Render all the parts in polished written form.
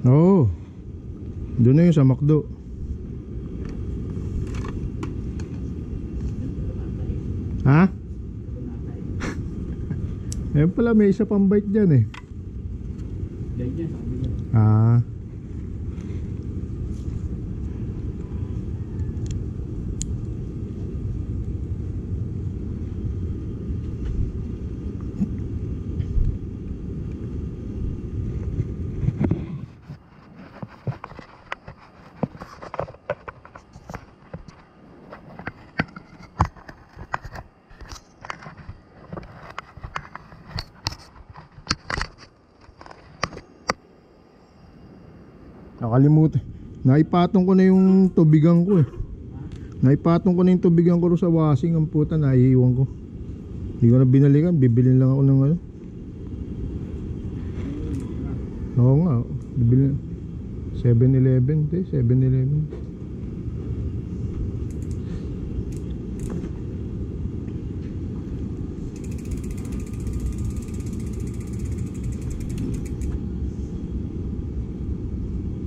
Oo. Doon na yun sa McDo. Ha? Ayun pala, may isa pang bike dyan eh. Ah. Nakalimutan. Naipatong ko na yung tubigan ko eh. Naipatong ko na yung tubigan ko sa washing. Ang puta, naiiwan ko. Hindi ko na binalikan. Bibilin lang ako ng ano. Oo nga. Bibilin. 7-Eleven. 7-Eleven.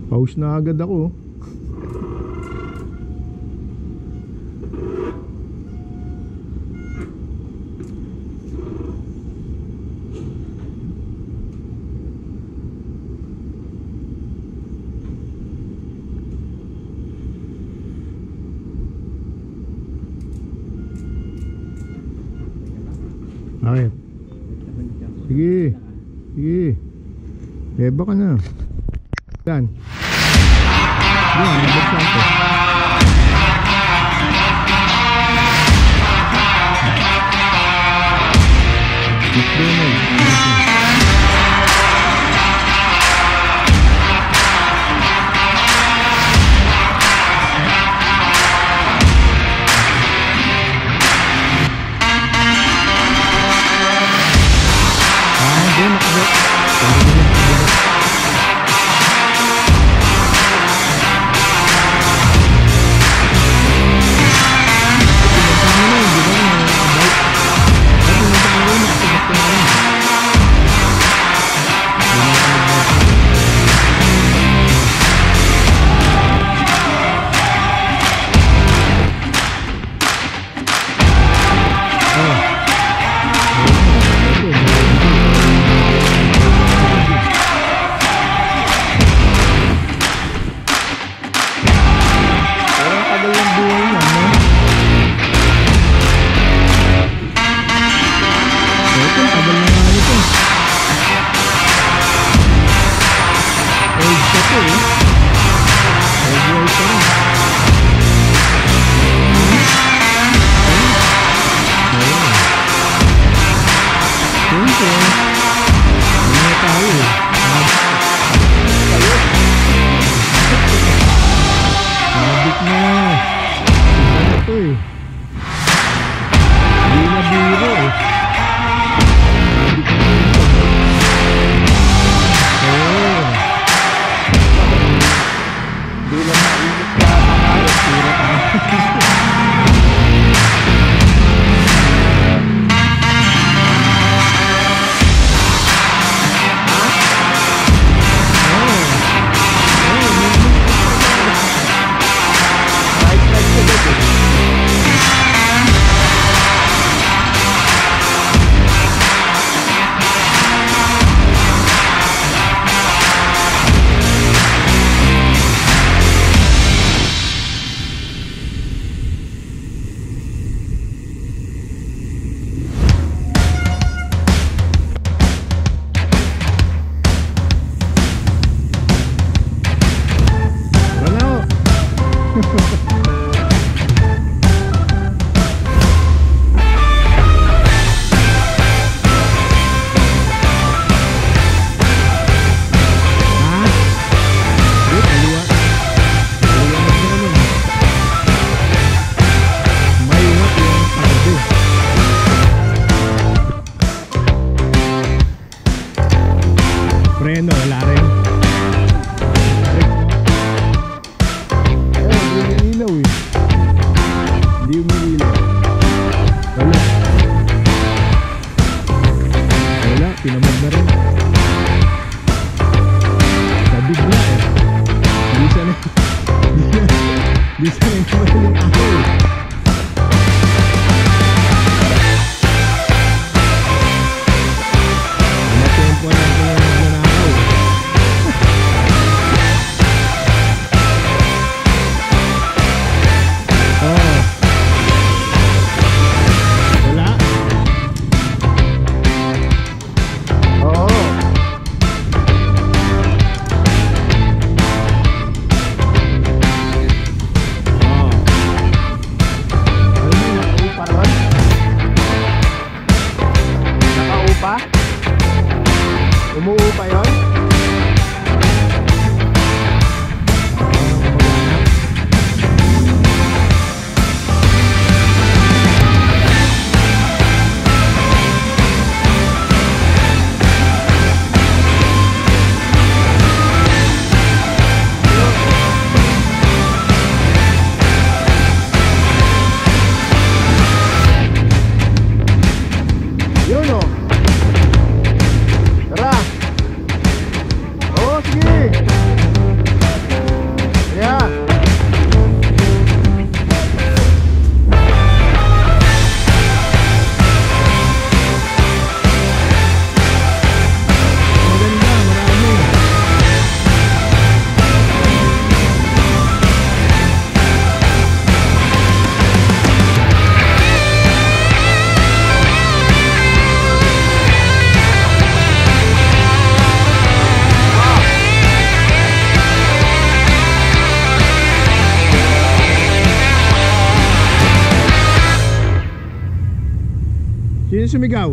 Pause na agad ako. Okay. Sige. Sige. Beba ka na. Dan. Yan, nabagsan ko. Preno, wala rin. Hindi umiilaw eh. Hindi umiilaw. Wala. Wala, pinamag na rin. Di sanay na madaling ahol. Matempo lang ko yung nagnanakaw. Oo. Wala. Oo. Umuupa yun? Yun o. Tara. Oh, sige. Yeah. Maganda, marami. Sino sumigaw?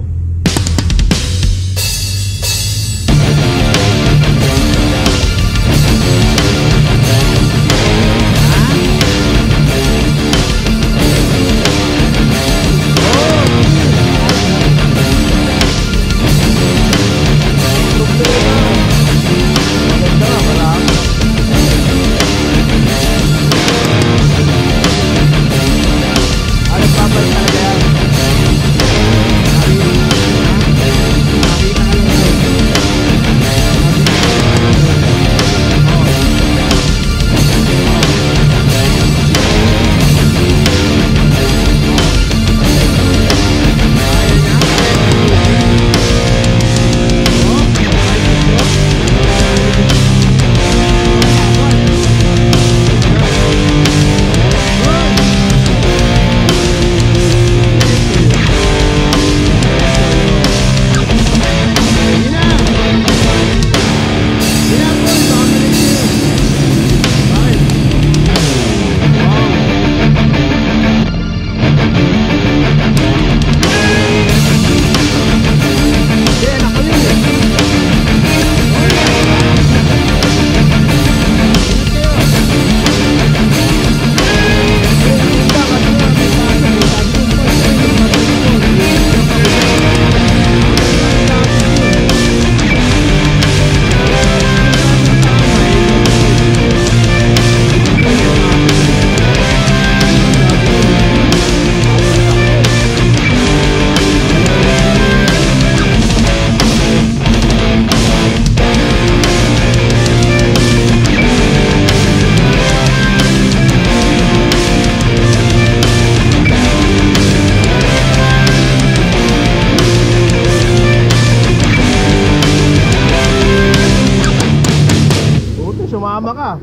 Sumama ka.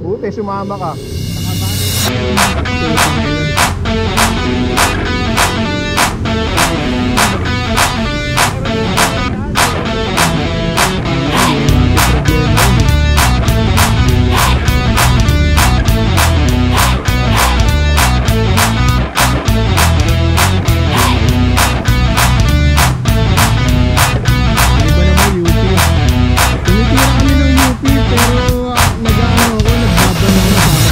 Buti, sumama ka. Pero nag-aano ako, nagbaban ako sa akin.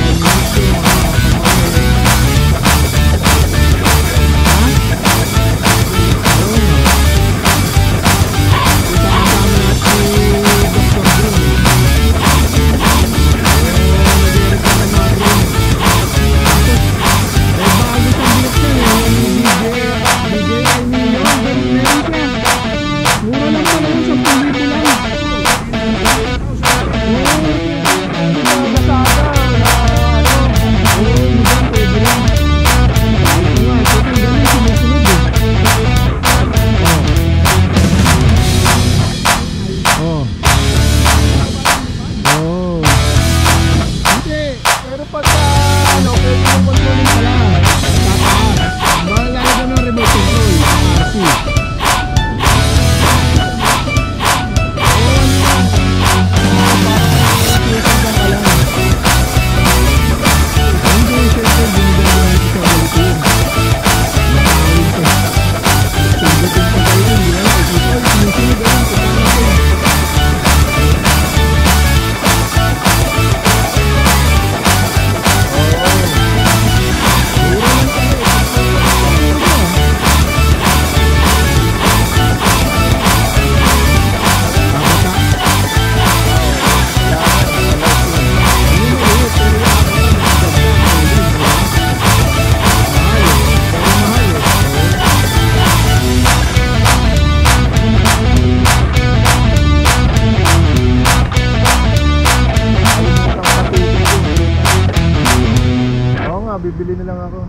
bibili na lang ako.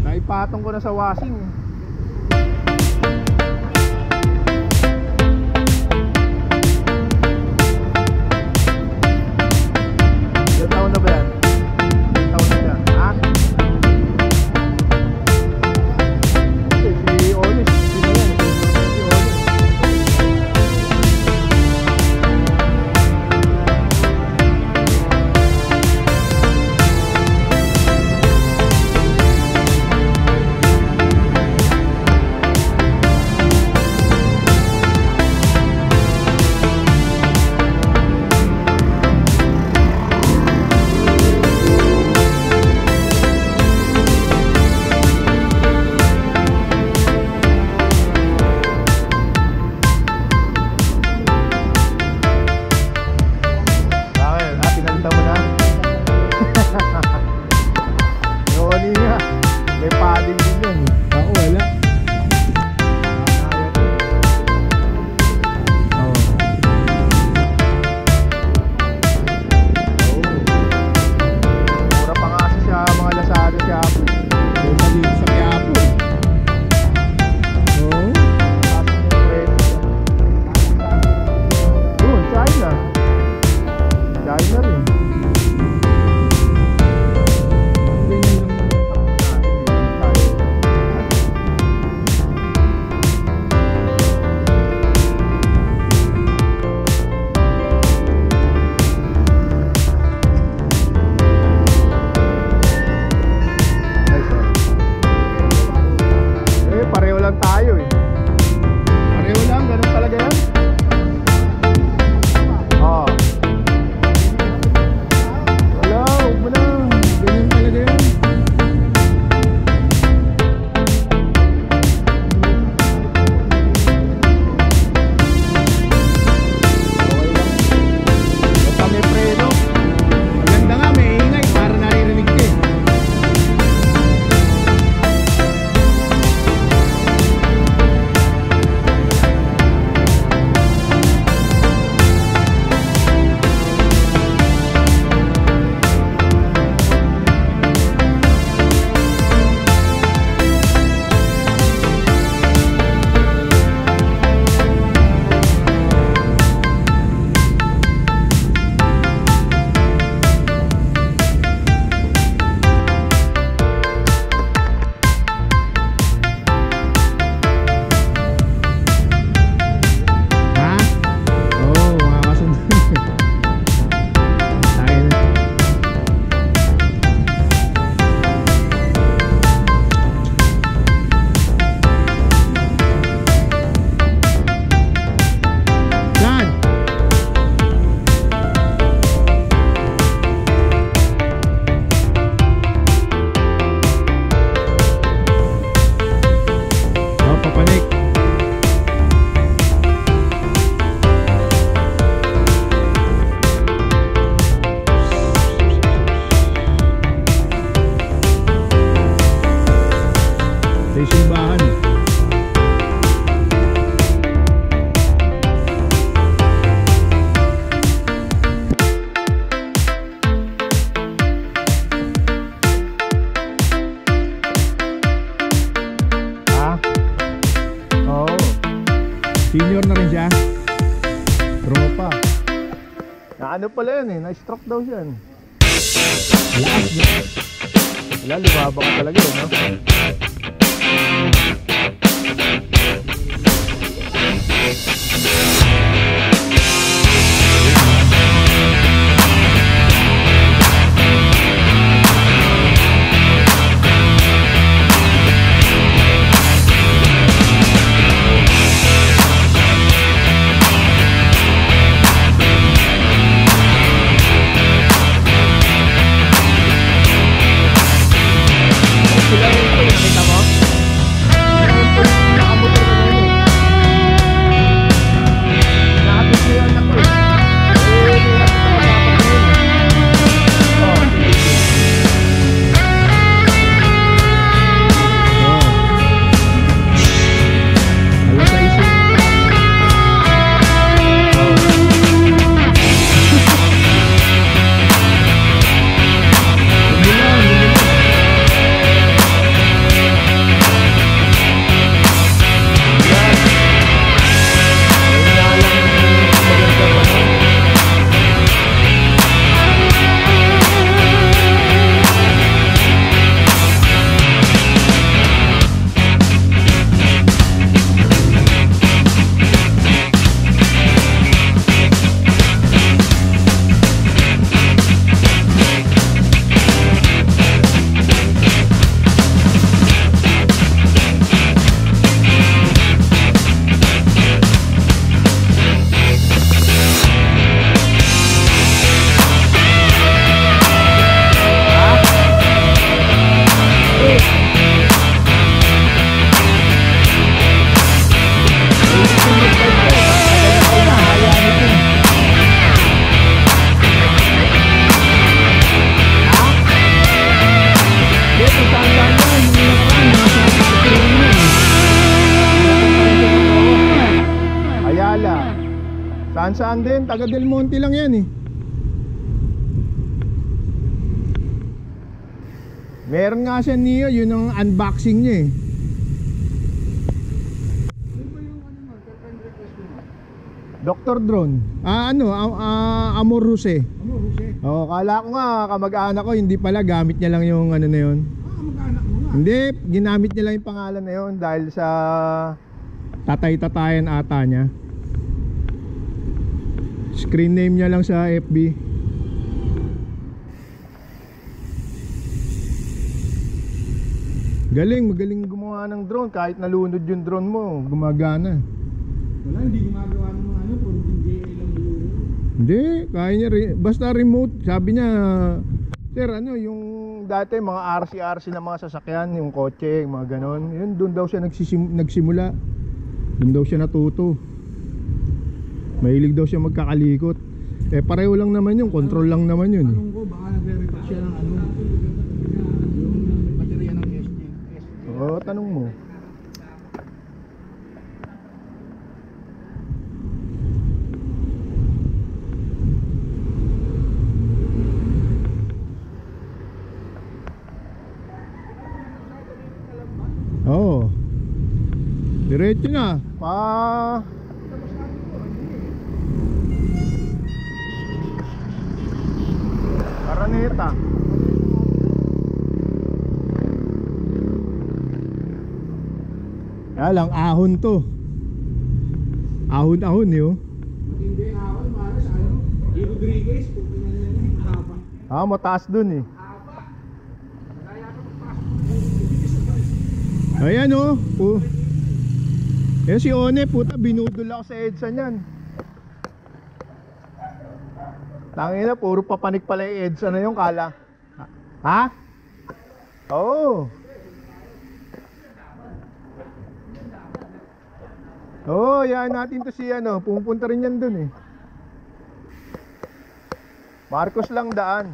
Naipatong ko na sa washing. Ilang taon na ba yan? Ilang taon na yan? Ha? Si Onis, sino yan? Si Onis. Senior na rin siya. Tropa. Na ano pala yan eh, na-stroke daw siya. Lakas niya. Wala, lumabang talaga yun, no? Saan din, taga Del Monte lang yan eh. Meron nga siya Neo, yun ang unboxing niya eh. Dr. Drone. Amor Ruse. Amor Ruse. Oh, kala ko nga kamag-anak ko, hindi pala, gamit niya lang yung ano na yun. Kamag-anak mo nga. Hindi, ginamit niya lang yung pangalan na yun dahil sa tatay-tatayan ata niya. Screen name niya lang sa FB. Magaling gumawa ng drone. Kahit nalunod yung drone mo, gumagana. Wala, hindi gumagawa ng mga ano, puro DJI lang yun. Hindi, kaya niya basta remote. Sabi niya, sir, yung dati mga RC na mga sasakyan, yung kotse, mga ganon, yun, doon daw siya nagsimula. Doon daw siya natuto. Mahilig daw siya magkakalikot. Pareho lang naman yun, control lang naman yun. Anong ko, baka nagre-repack siya ng yung baterya ng SG. Oo, tanong mo. Oo. Diretso na. Araneta. Kaya lang, ahon to. Ahon yun. Hindi ahon, maras, Rodriguez, pupunta na yun, haba. Mataas dun eh. Haba. Kaya ka magpasok. Ayan oh. Yan si One, puta, binudol ako sa EDSA niyan. Tangina, puro papanik pala yung EDSA na yung kala. Ha? Oo. Oo, yan natin to si pupunta rin yan dun eh. Marcos lang daan.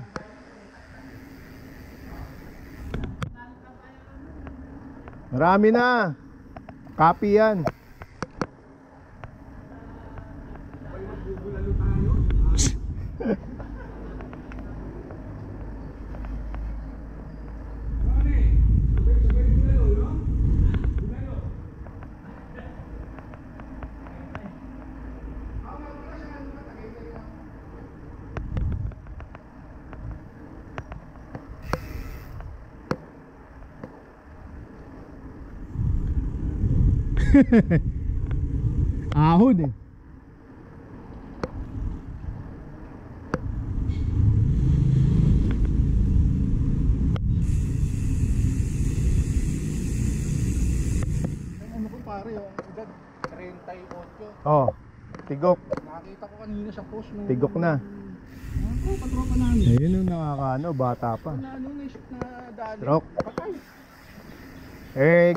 Marami na. Copy yan. Ahon eh. Ano ko pare, yung edad 38. Oh, tigok. Nakita ko kanina sa post nung Tigok na. patropa namin. Ayun yung bata pa. Na dali. Stroke. Patay.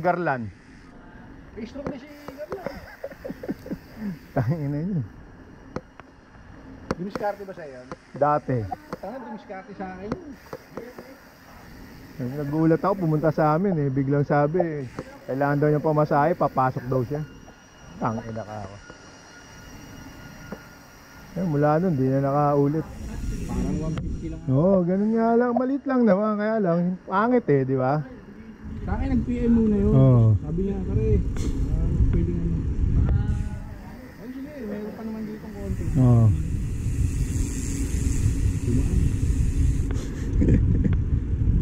Garland. Stroke na si Garland. Tangina yun. Dumiskarte ba sa yan? Dati. Dumiskarte sa akin. Nagulat ako, pumunta sa amin eh. Biglang sabi, kailangan daw niya pamasahe, papasok daw siya. Tangina ka ako. Mula nun, di na nakaulit. Parang 150 lang. Oo, ganun nga lang. Malit lang naman, kaya lang. Pangit eh, di ba? Sa akin nag-PM muna yun. Oo. Sabi niya, pare, pwedeng ano. Ay sige, meron pa naman dito ng konti. Oo.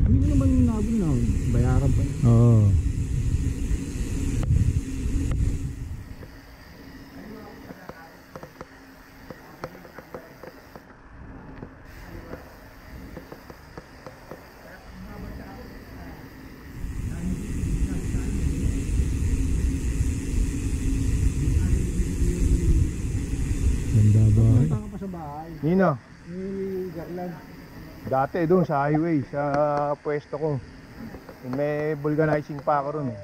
Hindi ko naman nabon na. Bayaran pa. Oo. Ganda ba? Punta ka pa sa bahay. Nino, Ni Garland. dati doon sa highway, sa pwesto ko. May vulcanizing pa ako ron eh.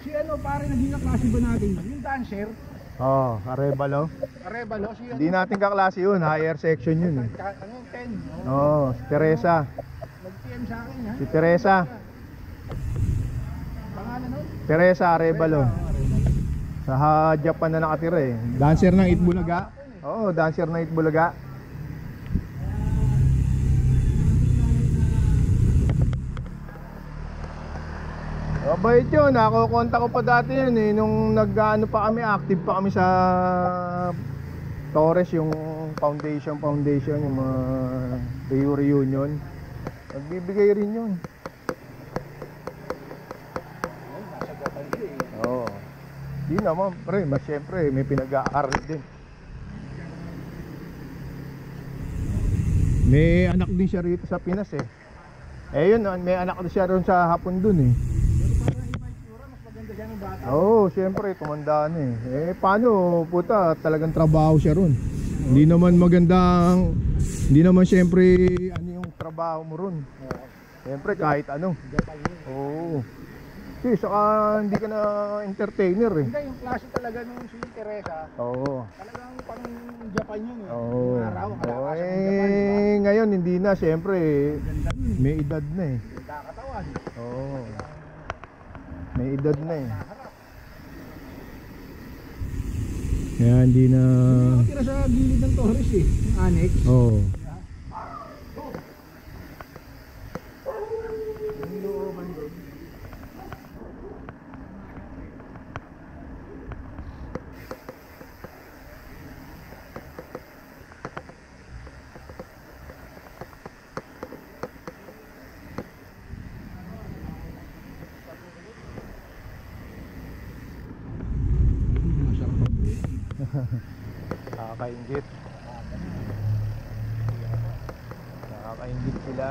Si ano, pare, naging kaklase ba natin? Yung dancer, Oo, Arevalo. Arevalo, si ano, Hindi natin kaklase yun, higher section yun eh. 10. Oo, si Teresa. Nag-PM sa akin, ha? Si Teresa. Pangalan nun? Teresa Arevalo. Sa Japan na nakatira eh. Dancer ng Itbulaga. Oo, dancer ng Itbulaga. Mabait yun, nakukontak ko pa dati yun eh. Nung nag-ano pa kami, active pa kami sa Torres, yung foundation, yung mga reunion. Nagbibigay rin yun. Oo. Di naman, pre, mas syempre may pinag-aaral din. May anak din siya rito sa Pinas eh. Eh yun, may anak din siya ron sa Hapon dun eh. Oo, syempre tumanda na eh. Eh paano, puta, talagang trabaho siya ron. Hindi naman magandang, hindi naman syempre ano yung trabaho mo ron. Syempre kahit ano. Oo. Kasi saka hindi ka na entertainer eh. Hindi, yung klase talaga nung si Teresa. Oo. Talagang pang Japan yun eh. Oo. Araw, Oo, kalakasan ng Japan, di ba? ngayon hindi na, syempre may edad na eh. Kakatawan. Oo. May edad na eh. Kaya hindi na. Tira sa gilid ng Torres eh, yung annex. Oo. Yung looban doon. Nakakaingit. Nakakaingit sila.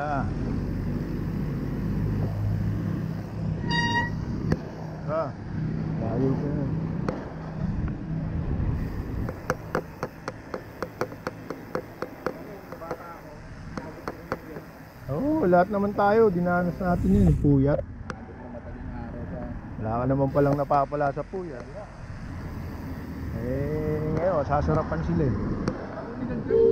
Layo ko na. Oo, lahat naman tayo, dinanas natin yun, puyat. Wala ka naman palang napapala sa puyat. Eh, ngayon, sasarapan sila eh.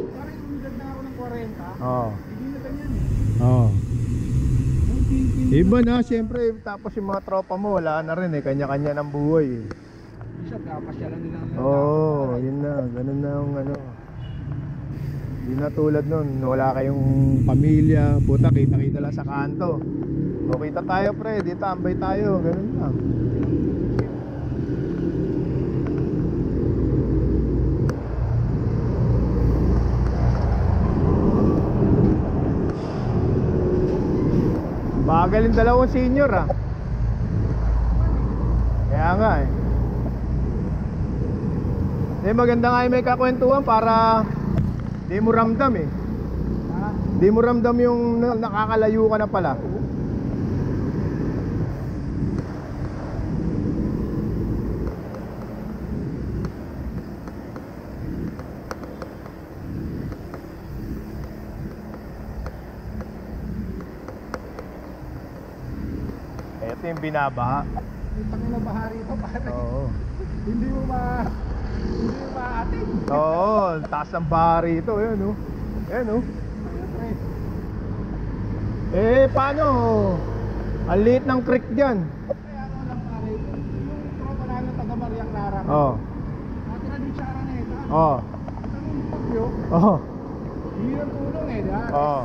Parang umidad na ako ng 40. Oo. Hindi na ganyan eh. Oo. Ang pinipin. Iba na, siyempre, tapos yung mga tropa mo, wala na rin eh, kanya-kanya ng buhay eh. Isa, kapasyalan nilang Oo, yun na, ganun na yung ano. Hindi na tulad nun, wala kayong pamilya, puta, kita-kita lang sa kanto. O kita tayo pre, di tambay tayo, ganun lang. Bagal yung dalawang senior ah. Kaya nga eh. Di maganda nga yung may kakwentuhan para di mo ramdam eh. Di mo ramdam yung nakakalayo ka na pala. Ito yung binabaha. May tangin na bahari ito pare. Oo. Hindi mo maatin. Oo, taas ng baha rito. Ayan oh. Ayan oh. Pre, Eh paano? Ang liit ng creek dyan. kaya ako lang pare, yung tropa namin taga Mariang Lara. Oo. Natira din sa Araneta. Oo. Tanong mo pagyo, Oo. hindi ng tulong eh, diba? Oo.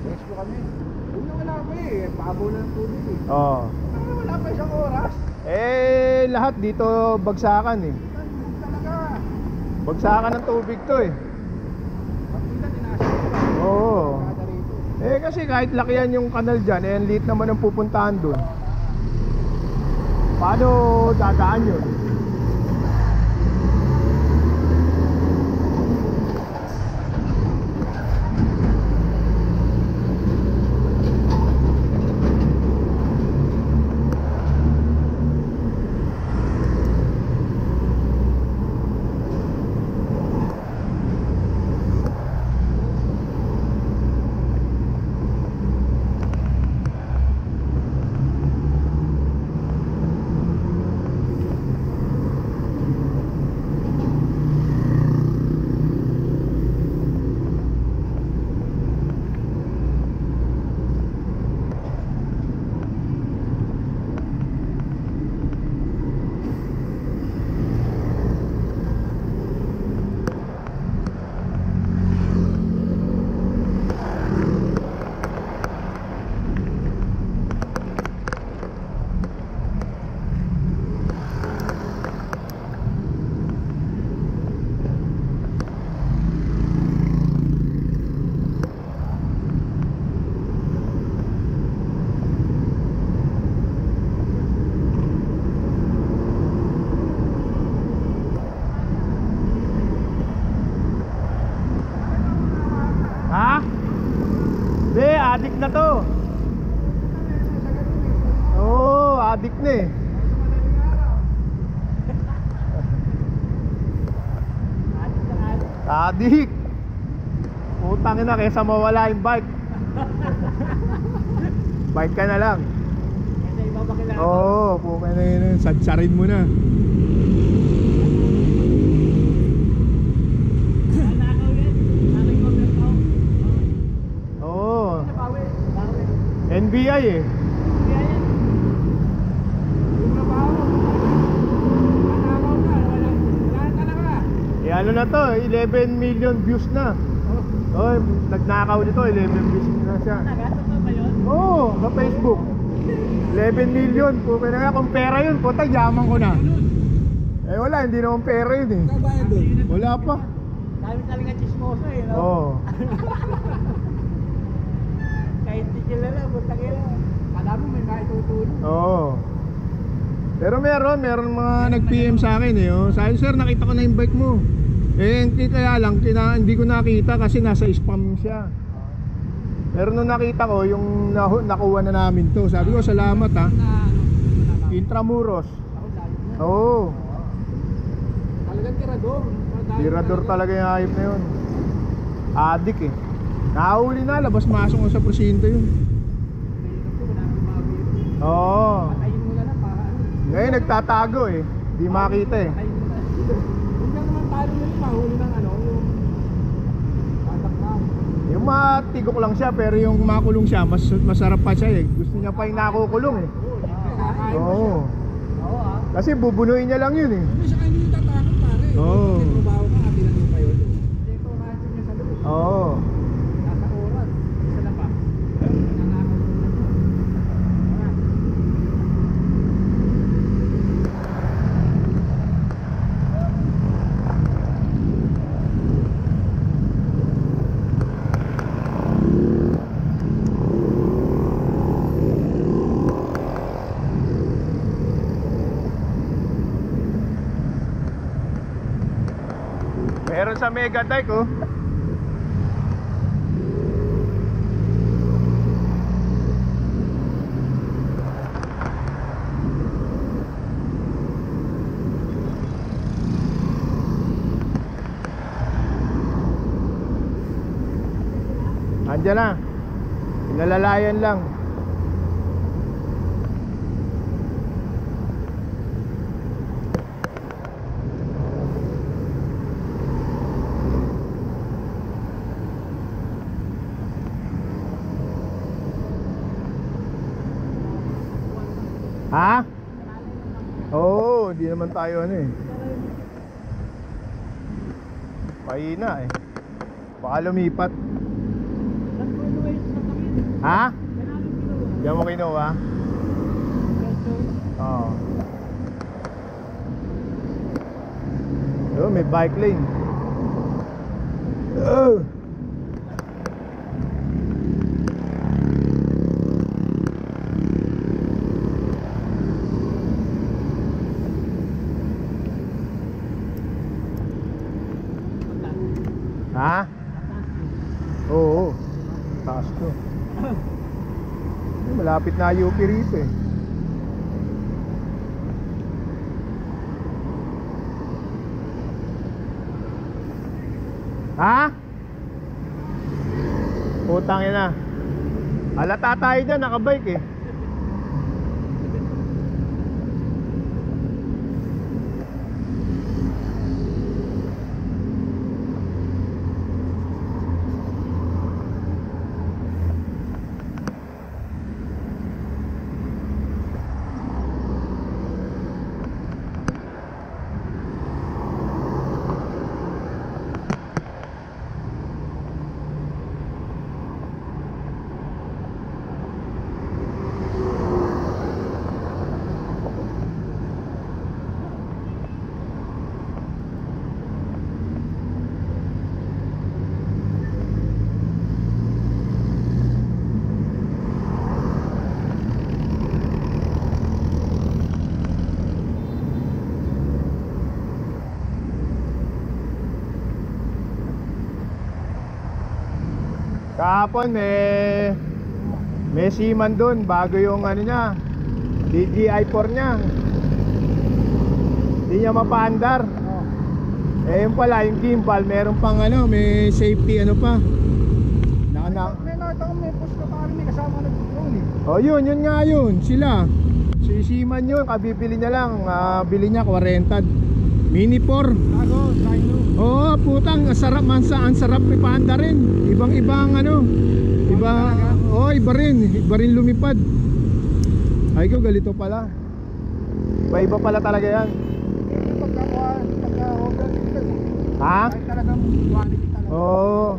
Rescue kami. Una wala pa eh, pabo lang tubig eh. Oo. Ano, wala pa isang oras. Eh lahat dito bagsakan eh. Talaga. Bagsakan ng tubig to eh. Pagkita tinasya ko lang. Oo. Kada rito. Eh kasi kahit lakihan yung kanal dyan, eh ang liit naman ang pupuntahan dun. Paano dadaan yun? Adik. Putang ina, kaysa mawala yung bike. Bike ka na lang. Kasi iba ba kailangan? Oo, puka na yun. Sadsarin mo na. Nanakaw yan. Nanay ko ng tao. Oo. Nabawi. Bawi. NBI eh. Kaya yan. Yung trabaho. Nanakaw ka. Wala talaga. Eh ano na to, 11 million views na. Oh, nagnakaw nito, 11 views na siya. Nagastos ba yun? Oo, sa Facebook. 11 million, puka na nga. Kung pera yun, puta, yaman ko na. Eh wala, hindi naman pera yun eh. Kabayan doon. Wala pa. Dami talaga chismoso eh. No? Oo. Kahit di kilala, buta kilala. Kala mo may maitutulong. Oo. Pero meron mga nag-PM sa akin eh. Oh. Sabi, sir, nakita ko na yung bike mo. Eh, kaya lang, hindi ko nakita kasi nasa spam siya. Pero nung nakita ko, yung nakuha na namin to. Sabi ko, salamat ha. Intramuros. Ako dahil na. Oo. Talagang tirador. Tirador talaga yung hayop na yun. Adik eh. Nahuli na, labas-masok ko sa presinto yun. Oo. Patayin mo na lang para ano. Ngayon nagtatago eh. Di makita eh. Patayin mo na. Huwag ka naman talo nila mahuli ng ano, yung tatak na. Yung matigok lang siya pero yung makulong siya masarap pa siya eh. Gusto niya pa yung nakukulong eh. Kakain mo siya. Oo. Oo ah. Kasi bubunuin niya lang yun eh. Hindi siya kayo yung tatakot pare. Oo. May trabaho ka, kabilan mo pa yun. Hindi ko kahit niya sa loob. Oo. Nasa oras. Isa na pa. Nanakaw mo na. Alright. Meron sa Mega Dike oh. Andiyan na. Pinalalayan lang. Ha? Oo, di naman tayo ano eh. Mahina eh. Baka lumipat. Ha? Diyan mo kinuha? Oo. Oh, may bike lane. Oh. Ha? Oo. Taas to. Malapit na UP rito eh. Ha? Putang ina. Halata tayo dyan, nakabike eh. Kahapon may seaman dun bago yung ano niya, DJI 4 niya. Hindi niya mapaandar. Eh yun pala, yung gimbal, meron pang ano, may safety ano pa. May nakita ko may post na parang may kasama nag-drone eh. Oh yun nga yun, sila. Si Siman yun, kabibili niya lang, bili niya 40. Mini 4. Ako, Rhino. Oo, putang, ang sarap ipanda rin. Ibang-ibang ano. Iba rin lumipad. Ay ko, galito pala. Iba pala talaga yan. Pagka-order dito eh. Ha? Kahit talagang quality talaga. Oo.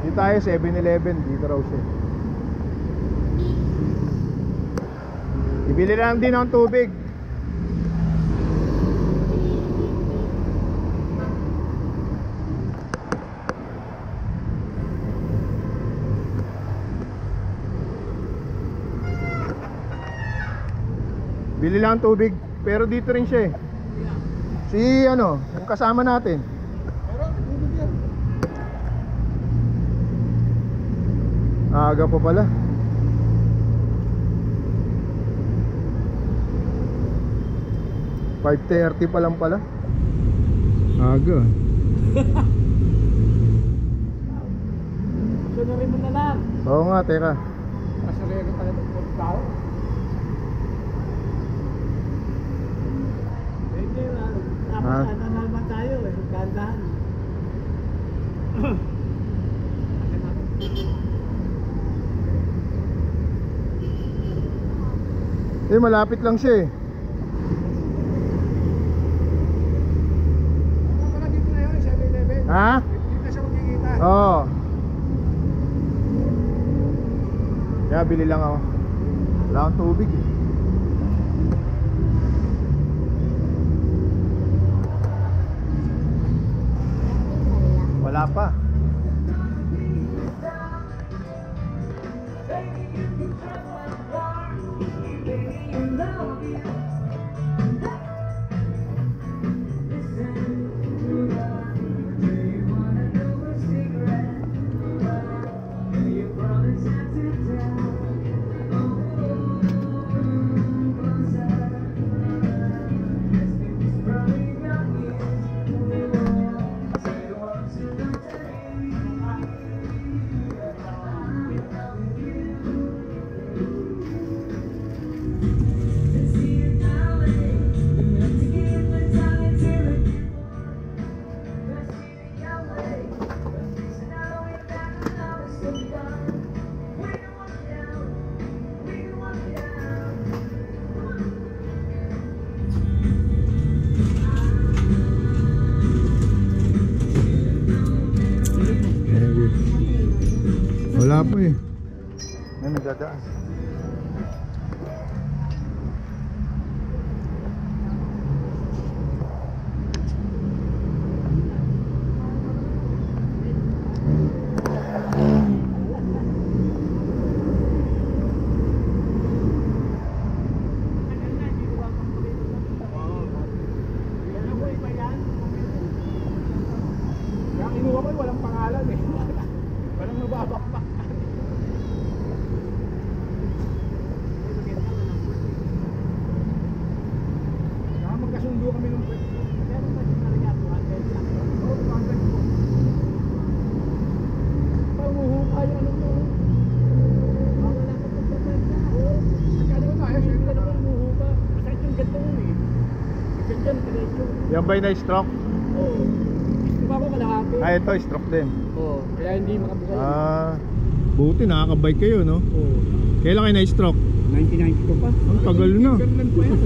Dito tayo 7-Eleven, dito raw siya. Ibili lang din ng tubig. Bili lang tubig, pero dito rin siya eh. Si ano, yung kasama natin. Pero, tubig yan. Aga pa pala. $5:30 pa lang pala. Aga. Sunurin mo na lang. Oo nga, teka. Kasalero pala ng tao. Hindi lang. Ah. Ano naman tayo eh. Gandahan. Eh, malapit lang siya eh. Wala dito na yun, 7-Eleven. Ha? Dito na siya magkikita. Oo. Kaya bili lang ako. Wala akong tubig eh. Wala pa. Wala pa eh. May nagdadaan. Kaya kinuha ko walang pangalan eh. Walang mababakbak. Kaya magkasundo kami nung pwede. Pero pa siya talaga 200 lang. Oo, 200 po. Panguhupa yung ano mo. Wala ka pagpapagpa. Oo. Magkano ba tayo? Siyempre naman umuhupa. Masakit yung ganito mo eh. Ganyan, diretso. Yan ba'y na-stroke? Oo. Gusto pa ako kalahati. Ah, ito, stroke din. Oo. Kaya hindi makabuka yun. Ah, buti nakakabike kayo, no? Oo. Kailan kayo na-stroke? 1992 pa. Ang tagal na. Ganun pa yan.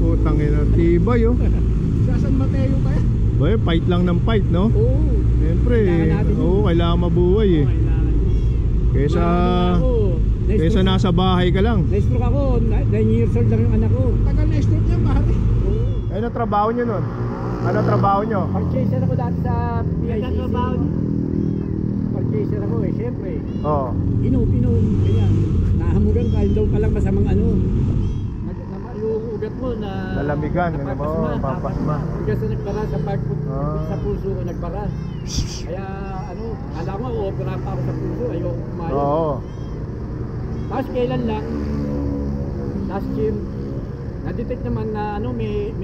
Putang ina, tibay oh. Sa San Mateo pa yan. Boy, fight lang ng fight, no? Oo. Siyempre, Kailangan natin yun. oo, kailangan mabuhay eh. Kailangan. Kesa, kesa nasa bahay ka lang. Na-stroke ako. 9 years old lang yung anak ko. Tagal na-stroke niya, pare. Oo. Ano trabaho nyo nun? Ano trabaho nyo? Purchaser ako dati sa PICC. Purchaser ako eh, siyempre. Oo. Inom, ganyan. Nahamugan ka, daw ka lang masamang ano. Yung ugat mo na... Lalamigan, ano mo, papasma. Ugat na nagbara sa part sa puso ko nagbara. Kaya ano, alam mo, opera pa ako sa puso, ayoko kumayo. Oo. Tapos kailan lang, last year, Na-detect naman na ano, may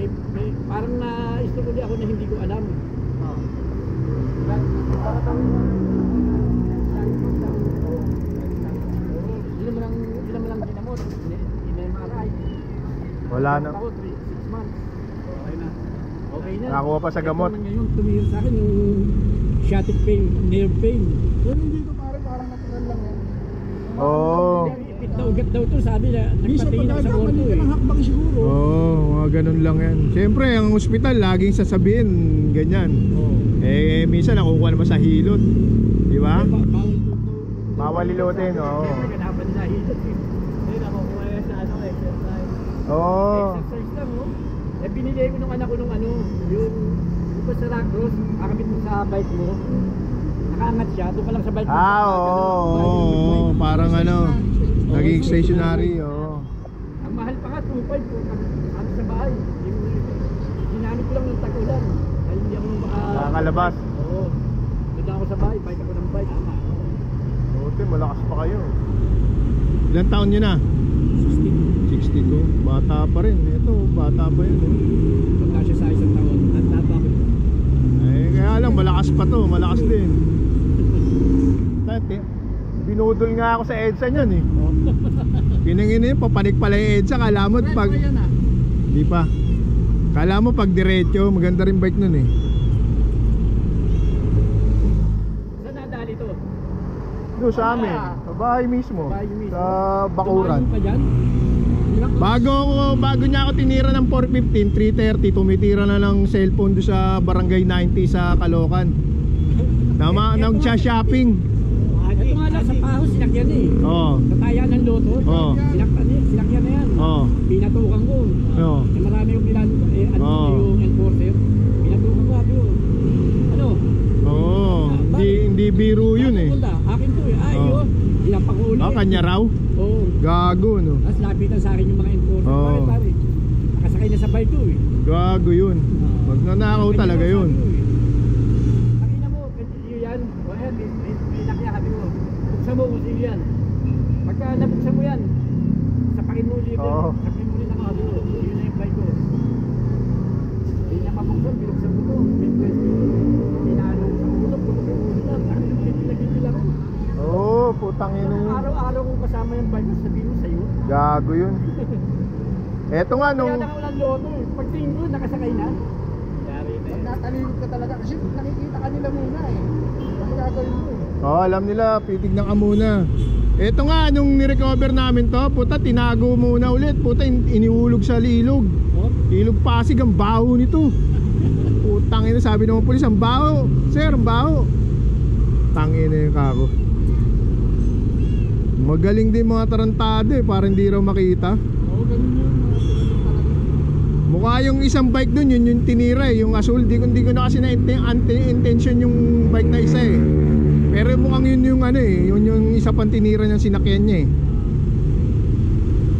parang na-istoruli ako na hindi ko alam. Ilan mo lang ginamot, in-MRI. Wala na. Ako, 6 months. Okay na. Okay na. Nakakuha pa sa gamot. Ito ngayon, tumihil sa akin yung sciatic pain, nerve pain. Pero hindi ko pare, parang natural lang yan. Oo. Ipit na ugat daw to, sabi na, nagpatingin ako sa orto mali ka eh. ng hakbang siguro. Oo, mga ganun lang yan. Siyempre, ang ospital, laging sasabihin, ganyan. Eh, minsan nakukuha naman sa hilot. Di ba? Bawal to. Bawal lilutin, oo. Siyempre, ganapan nila hilot eh. Ayun, nakukuha yan sa ano, exercise. Oo. Exercise lang, oh. Eh, binili ko nung anak ko nung ano, yung pa sa rock cross, akabit mo sa bike mo. Nakaangat siya, doon ka lang sa bike mo. Ah, oo. Parang ano, naging stationary, oo. Ang mahal pa nga, 2.5 po. Ano sa bahay. Ginamit ko lang ng tag-ulan. Dahil hindi ako Nakakalabas. Oo. Doon lang ako sa bahay, bike ako ng bike. Buti, malakas pa kayo. Ilan taon nyo na? 16. 62. Bata pa rin. Ito, bata pa yun. Eh. Pagka siya sa isang taon, tanda pa ako. Kaya lang, malakas pa to. Malakas din. Dati, binudol nga ako sa EDSA niyan eh. Pinangin yun, papanik pala yung EDSA. Kala mo pag... Di pa. Kala mo pag diretso, maganda rin bike nun eh. Saan nadali to? Doon sa amin, sa bahay mismo. Bahay mismo. Sa Bakuran. Tumayo ka dyan? Bago niya ako tinira ng 415, 330, tumitira na ng cellphone doon sa Barangay 90 sa Caloocan. Nag-shopping. Ito nga lang sa Paho, sinakyan eh. Oo. Sa taya ng loto, Oo. sinakyan na yan. Oo. Oo. Pinatukan ko. Eh, marami yung pilan, yung enforcer. Pinatukan ko, sabi ko, ano? Oo. Hindi biro yun eh. Punta, akin to eh. Ay, yun. Hinampak ko ulit. Kanya raw? Oo. Gago no. Tapos lapitan sa akin yung mga enforcer. Oo. Bakit pare? Nakasakay na sa bike ko eh. Gago yun. Magnanakaw talaga yun. Pakina mo, yun yan. O yan, may nakya, sabi mo. Buksan mo kung sino yan. Pagka nabuksan mo yan, sapakin mo ulit. Oo. Sapakin mo ulit ang sabi mo. Yun na yung bike ko. Hindi niya mabuksan, binuksan ko to. May pwede. Tinalo ko sa ulo, puto ko ulo lang. Ano yung pinagigil ako? Oo, putang ina yun. Araw-araw kong kasama yung bike ko, sabihin mo sa'yo. Gago yun. Eto nga nung... Kaya nakawalan loto eh. Pagtingin ko, nakasakay na. Yari na Pag natalimod ka talaga, kasi nakikita ka nila muna eh. Ano gagawin mo eh? Oo, alam nila, titignan ka muna. Eto nga, nung nirecover namin to, puta, tinago muna ulit. Puta, iniulog sa ilog. Oh? Ilog Pasig, ang baho nito. Putang ina, sabi ng mga pulis, ang baho. Sir, ang baho. Tangin na yung kako. Magaling din mga tarantado eh, para hindi raw makita. Oo, ganun yun. Mukha yung isang bike dun, yun yung tinira eh, yung asul. Di ko na kasi na-intention yung bike na isa eh. Pero mukhang yun yung ano eh, yun yung isa pang tinira niyang sinakyan niya eh.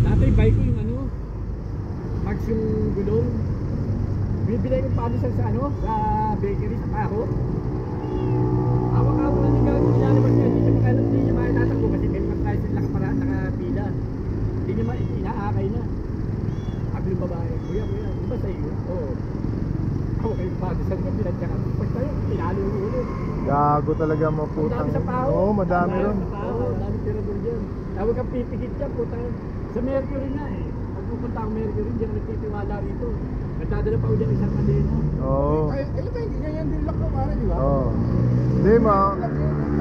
Dati bike ko yung ano, mags yung gulong. Bibili ko palisan sa ano, sa bakery sa Paho. Awak-awak na niya gano'n, nilalabas niya, hindi niya makitatakbo kasi may mga tayo sila nakapila. Hindi niya inaakay na. Sabi yung babae, kuya, di ba sa iyo? Oo. Ako kayo palisan mo pinagkakas. Pag tayo, pinalo yung ulo. Gago talaga mga putang. Madami sa Paho. Oo, madami ron. Sa Paho, madami tirador dyan. Tawag kang pipikit dyan, puta. Sa Mercury nga eh. Pag pupunta ang Mercury, hindi ako nagtitiwala rito. Nagdadala pa ulit isang kadena. Oo. Ay, ito tayo, ganyan din lang ko para, di ba? Oo. Hindi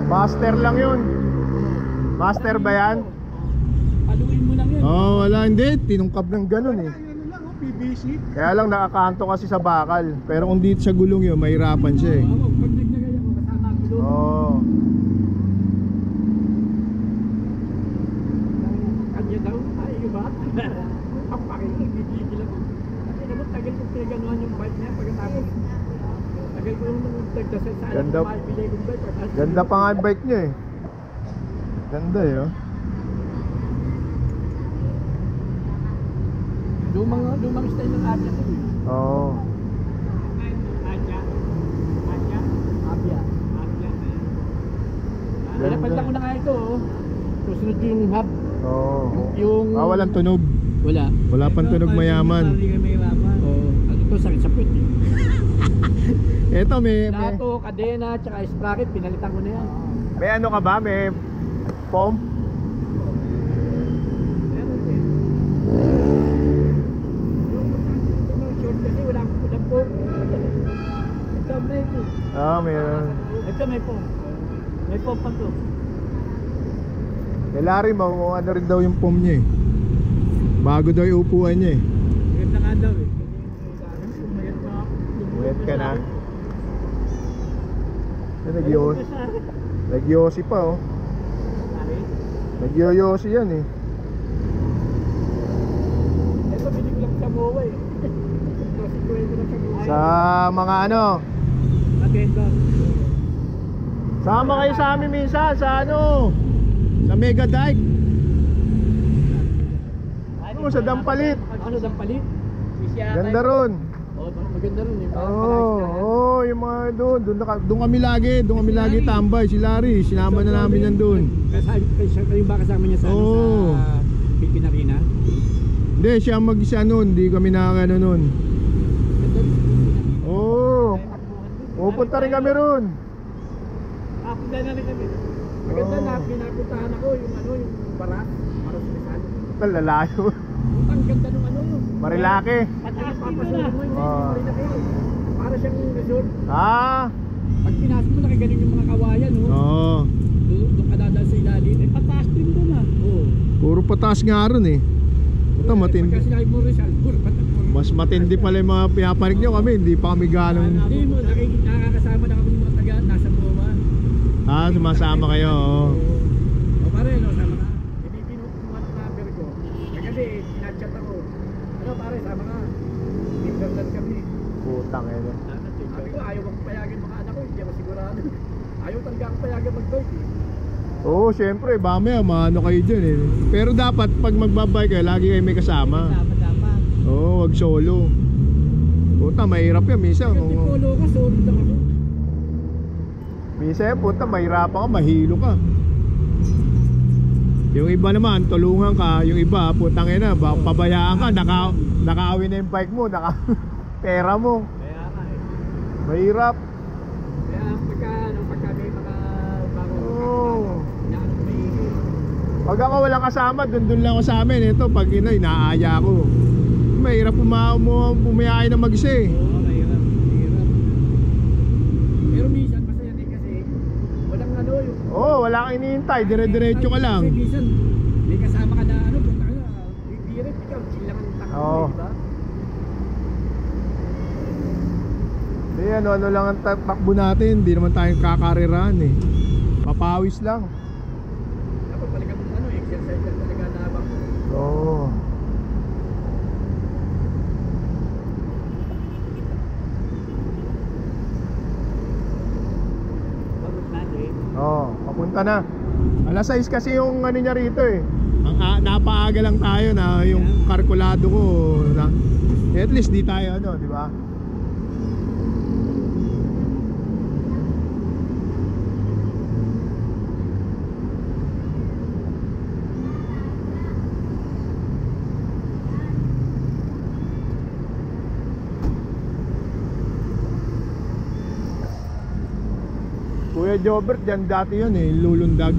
master lang yun. Master ba yan? Paluin mo lang yun. Oo, wala, hindi. Tinungkap ng ganun eh. Ano lang, oh, PVC. Kaya lang nakakanto kasi sa bakal. Pero kung dito sa gulong yun, mahirapan siya eh. Oo, pag naglagay ako kasama ang gulong. Oo. Kanya daw, ay iba. Ang pakinig, gigigil ako. Kasi naman tagal kong pinaganuhan yung bike niya pagkatapos. Tagal ko yung nagdasal sa alam Ganda. ko maipili kong bike. Ganda pa nga yung bike niya eh. Ganda eh oh. Lumang style ng Abia to eh. Oo. Abia. Ganda. Napalitan ko na nga ito oh. Susunod yung hub. Oo. Yung... Walang tunog. Wala. Wala pang tunog mayaman. Hindi kami mahirapan. Oo. Ito sakit sa puwet eh. Eto may Lato, kadena, tsaka sprocket, pinalitan ko na yan. may ano ka ba? May foam? Meron eh. Yung short kasi walang po. Ito may po. Ah, mayroon. Ito may po. May po pa to. Kay Larry, ano rin daw yung foam niya eh. Bago daw yung upuan niya eh. Ganda nga daw eh. Wet ka na. Nagyosi pa oh. Nagyoyosi yan eh. Ito binig lang sa MOA eh. Sa mga ano, Matendo. sama kayo sa amin minsan sa ano, sa Mega Dike. Ano, sa Dampalit. Ano Dampalit? Ganda ron. Oh, maganda rin eh. Oo, yung mga doon kami lagi tambay. Si Larry, sinama na namin yan doon. Kayo ba kasama niya sa, Oo. sa Philippine Arena? Hindi, siya mag-isa noon, hindi kami nakakano noon. Oo, pupunta rin kami ron. Punta na rin kami. Maganda na, pinapuntahan ako yung ano, yung Baras sa Rizal. Lalayo. Ang ganda nung ano. Marilaki. Pataas dito na. Ah. Para siyang resort. Ah, Pag pinasok mo, nakagaling yung mga kawayan, no? oo. Doon ka dadal sa ilalim. Eh, pataas din doon ah. Oo. Puro pataas nga ron eh. Ito matindi. Pagka sinabi mo Rizal, puro pataas. Mas matindi pala yung mga pinapanig nyo kami. Hindi pa kami ganong. Hindi mo, nakakasama na kami ng mga taga nasa MOA. Ah, sumasama kayo. Oo. O pare, no, sama ka. Ibibinot mo ang number ko. Kagabi, sinachat ako. Ano pare, sama ka. Timberland kami. Putang ina. Sabi ko, ayaw akong payagan mga anak ko, hindi ako sigurado. Ayaw talaga akong payagan mag-bike eh. Oo, syempre, mamaya maano kayo dyan eh. Pero dapat pag magbabike kayo, lagi kayo may kasama. Dapat. Oo, wag solo. Puta, mahirap yan minsan. Kasi polo ka, solo lang ako. Minsan, puta, mahirapan ka, mahilo ka. Yung iba naman, tulungan ka. Yung iba, putang ina, pabayaan ka, nakawin na yung bike mo, pera mo. Kaya nga eh. Mahirap. Kaya pagka may mga bago inaano ko may Pag ako walang kasama, dun lang ako sa amin. Ito, pag inaaya ko. Mahirap pumayaan na mag-isa eh. Oo, mahirap. Pero minsan masaya din kasi walang ano yung Oo, wala kang iniintay, dire-diretso ka lang. Kasi minsan may kasama ka na ano, punta ka na, bibirit, ikaw, chill lang ang takbo Oo. mo, diba? Hindi, ano lang ang takbo natin. Hindi naman tayong kakarirahan eh. Papawis lang. Dapat talaga ano, exercise lang talaga na habang Oo. pagod natin. Oo, papunta na. Alas 6 kasi yung ano niya rito eh. Napaaga lang tayo na yung kalkulado ko na at least di tayo ano, di ba? Kuya Jobert, dyan dati yun eh, lulundag.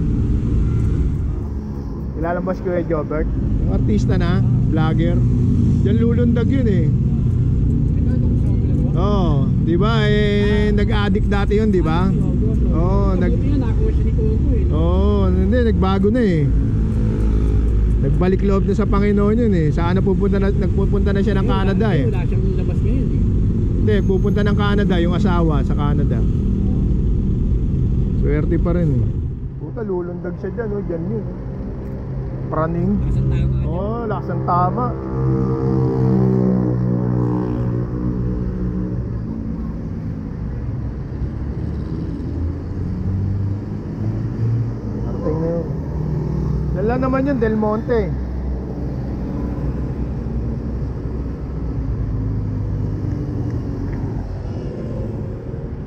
Kilala mo si Kuya Jobert? Yung artista na, vlogger. Dyan lulundag yun eh. Ito, itong sa ulo. Oo, di ba eh, nag-addict dati yun, di ba? Oo, Buti nga, nakuha siya ni Coco eh. Oo, hindi, nagbago na eh. Nagbalik loob na sa Panginoon yun eh. Saan nagpupunta na siya ng Canada eh. Wala siyang labas ngayon eh. Hindi, pupunta ng Canada, yung asawa sa Canada. Swerte pa rin eh. Puta, lulundag siya dyan, oh, dyan yun. Praning. Nasaan tayo nga dyan? Oh, lakas ng tama. Arting na yun. Dala naman yun, Del Monte.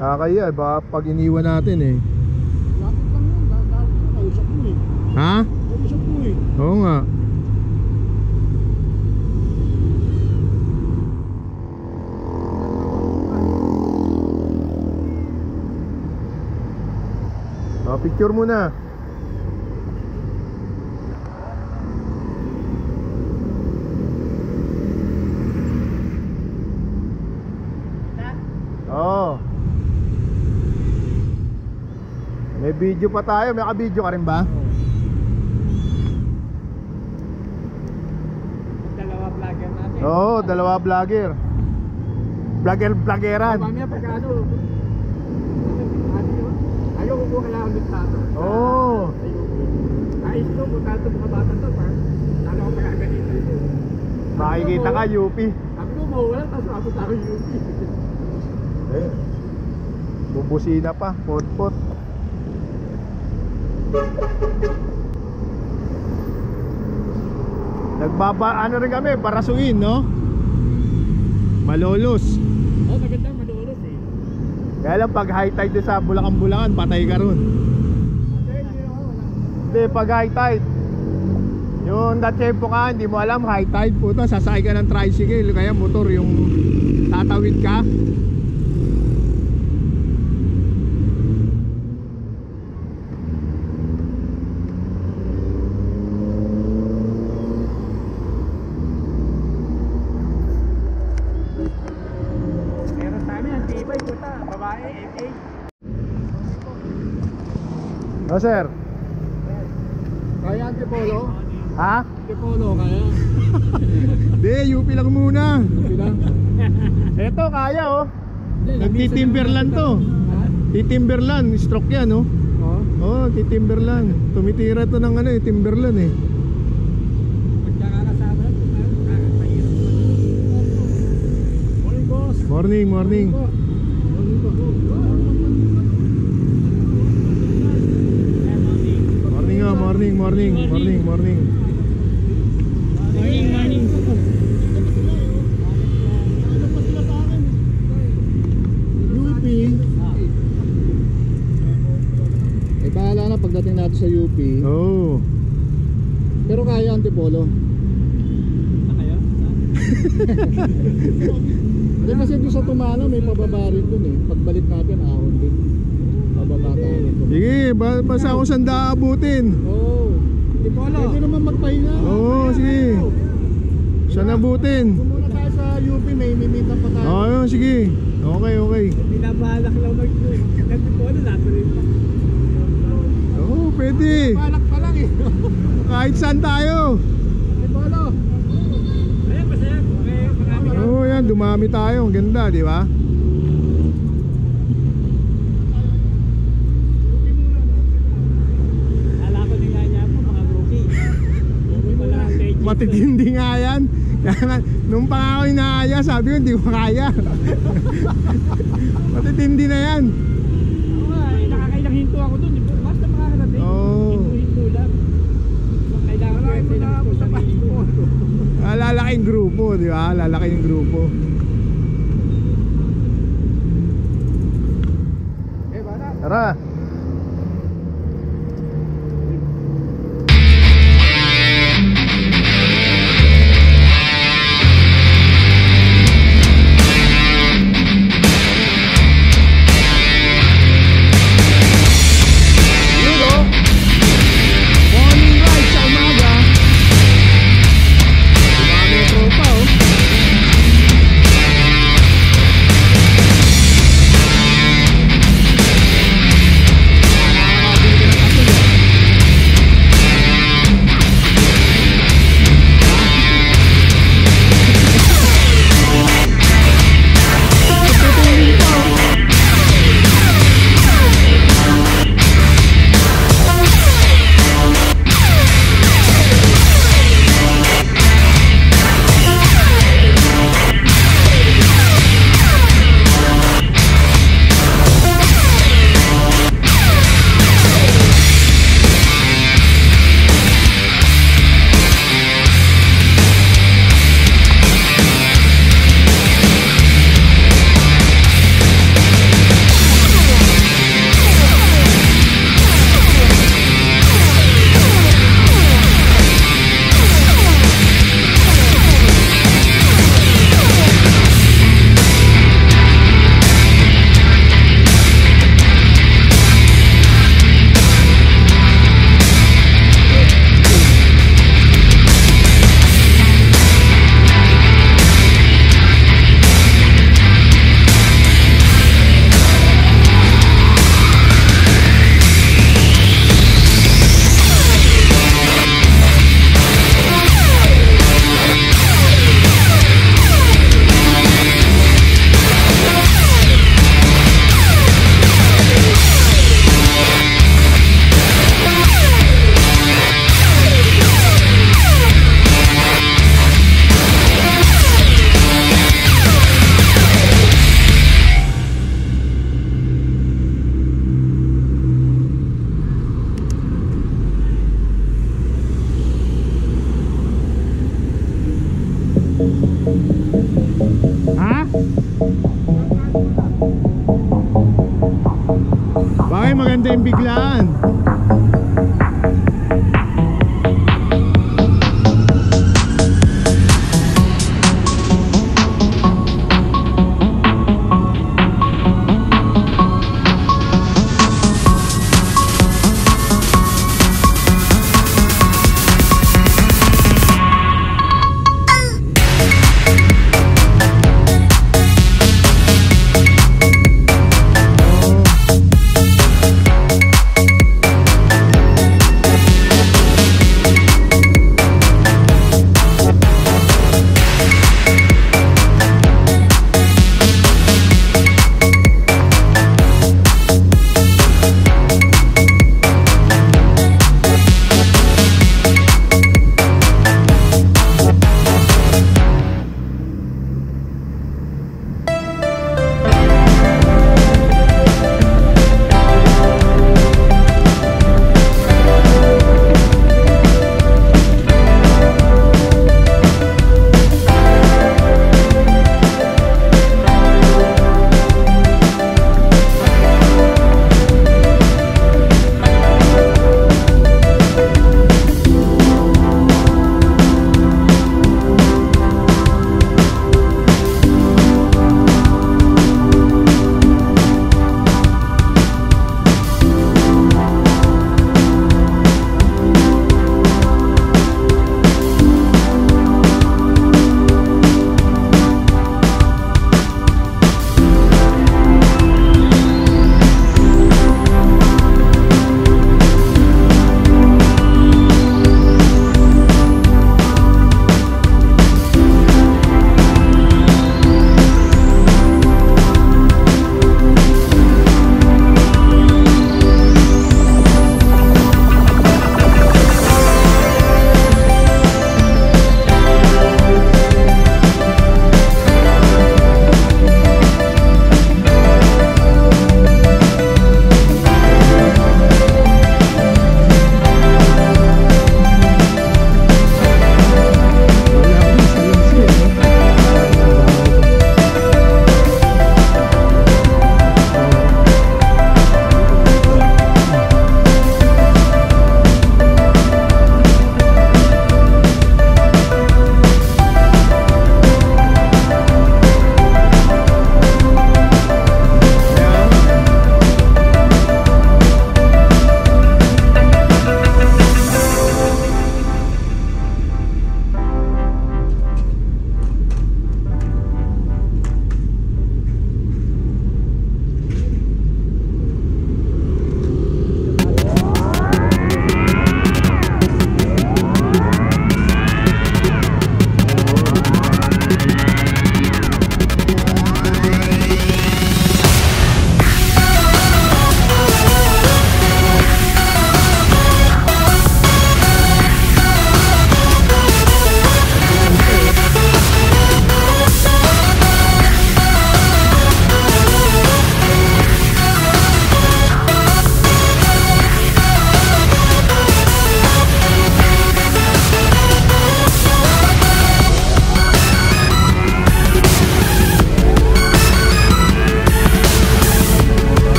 Kakaya, baka pag iniwan natin eh. Lapit lang yun. Kausap mo eh. Ha? Kausap mo eh. Oo nga. Picture muna. Oo. May video pa tayo. May ka-video ka rin ba? Dalawa vlogger natin. Oo, dalawa vlogger. Vloggeran. Mamaya pagkano. Ayaw ko kailangan ulit tato. Oo. Ayos to, kung tato mga bata to, lalo ko pagkaganito ito. Makikita ka, UP. Sabi ko, mawala, tapos abot ako yung UP. Eh. Bubusina pa, pot-pot. Ano rin kami, barasuin, no? Malolos. Oh, maganda, madulos eh. Kaya lang pag high tide doon sa Bulacan, patay ka ron. Hindi, pag high tide, yung datsempo ka, hindi mo alam, high tide, puta, sasakay ka ng tricycle, kaya motor, yung tatawid ka. Meron sa amin, ang tibay, puta, babae, FA. No, sir. Kaya Antipolo? Ha? Antipolo kaya? Hindi, UP lang muna. Bilang? Eto, kaya oh. Nagtitimberland to. Titimberland, stroke yan oh. Oo. Oh, titimberland. Tumitira to ng ano eh, timberland eh. Pagkakasama lang, mahirap. Morning, boss. Morning, morning. Morning oh, morning, morning, morning, morning. Morning, morning. UP. Eh bahala na pagdating natin sa UP. Oh. Pero kaya Antipolo. Hindi kasi doon sa Tumala may pababa rin doon eh. Pagbalik natin ahon din. Pababa tayo ng Tumala. Sige, basta ako sanda abutin. Oo. Antipolo. Pwede naman magpahinga. Oo, sige. Saan abutin? Muna tayo sa UP, may mimitan pa tayo. Oo, yun, sige. Okay, okay. Binabalak lang Antipolo, nato rin pa. Oo, pwede. Balak pa lang eh. Kahit saan tayo. Antipolo. Ayan, masaya. Okay, marami ka. Oo, yan, dumami tayo. Ang ganda, di ba? Ala ko din nga niya po, mga rookie. Rookie pala ang legend. Matitindi nga yan. Kaya nga, nung pa ako inaaya, sabi ko, hindi ko kaya. Matitindi na yan. Oo nga, nakakailang hinto ako dun. Basta makakarating. Oo. Hinto lang. Kailangan ko yung lang po sa sarili ko. Lalaking grupo, di ba? Lalaking grupo. Eh, bata. Tara. Yun, oh. Morning ride sa umaga. Dumami yung tropa, oh. na yung biglaan.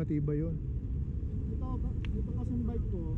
matibay yun. Ito kasing bike ko.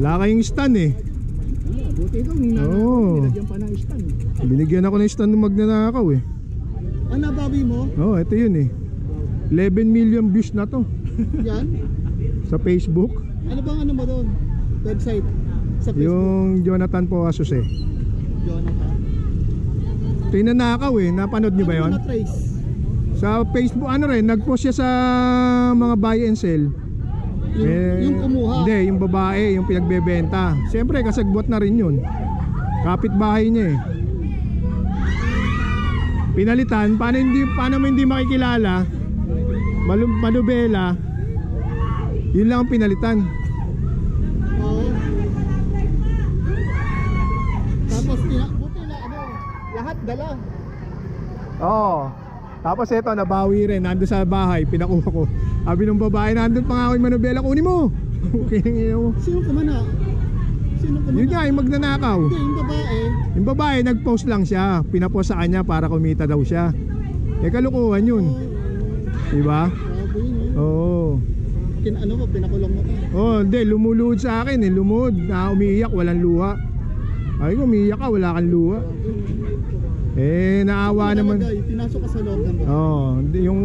Wala kayong stand eh. Buti ito, nung Oo. binagyan pa ng stand. Binigyan ako ng stand ng magnanakaw eh. Ano babi mo? Oo, ito yun eh. 11 million views na to Yan? sa Facebook. Ano bang ano mo doon? Website? Sa Facebook? Yung Jonathan Poasos eh. Jonathan? Ito yung nanakaw eh. Napanood nyo ba Ano yun? mo na-trace? Sa Facebook ano rin, nag-post siya sa mga buy and sell. Yung kumuha? Hindi, yung babae, yung pinagbebenta. Siyempre, kasagbuat na rin yun. Kapitbahay niya eh. Pinalitan, paano mo hindi makikilala? Manubela. Yun lang ang pinalitan. Oo. Tapos, buti na ano, lahat dala. Oo. Tapos eto, nabawi rin. Nandun sa bahay, pinakuha ko. Sabi ng babae, nandun pa nga ako yung manubela, kunin mo. Okay, mo. Sino kumana? Sino kumana? Yun nga, yung magnanakaw. Hindi, yung babae. Yung babae, nag-post lang siya. Pinapost sa kanya para kumita daw siya. Eh, kalukuhan yun. Diba? Grabe yun eh. Oo. Ano mo, pinakulong mo pa. Oh, hindi, lumuluhod sa akin eh. Lumuhod, na umiiyak, walang luha. Ay ko, umiiyak ka, wala kang luha. Eh, naawa naman. Pinasok ka sa loob ng bahay. Oh, yung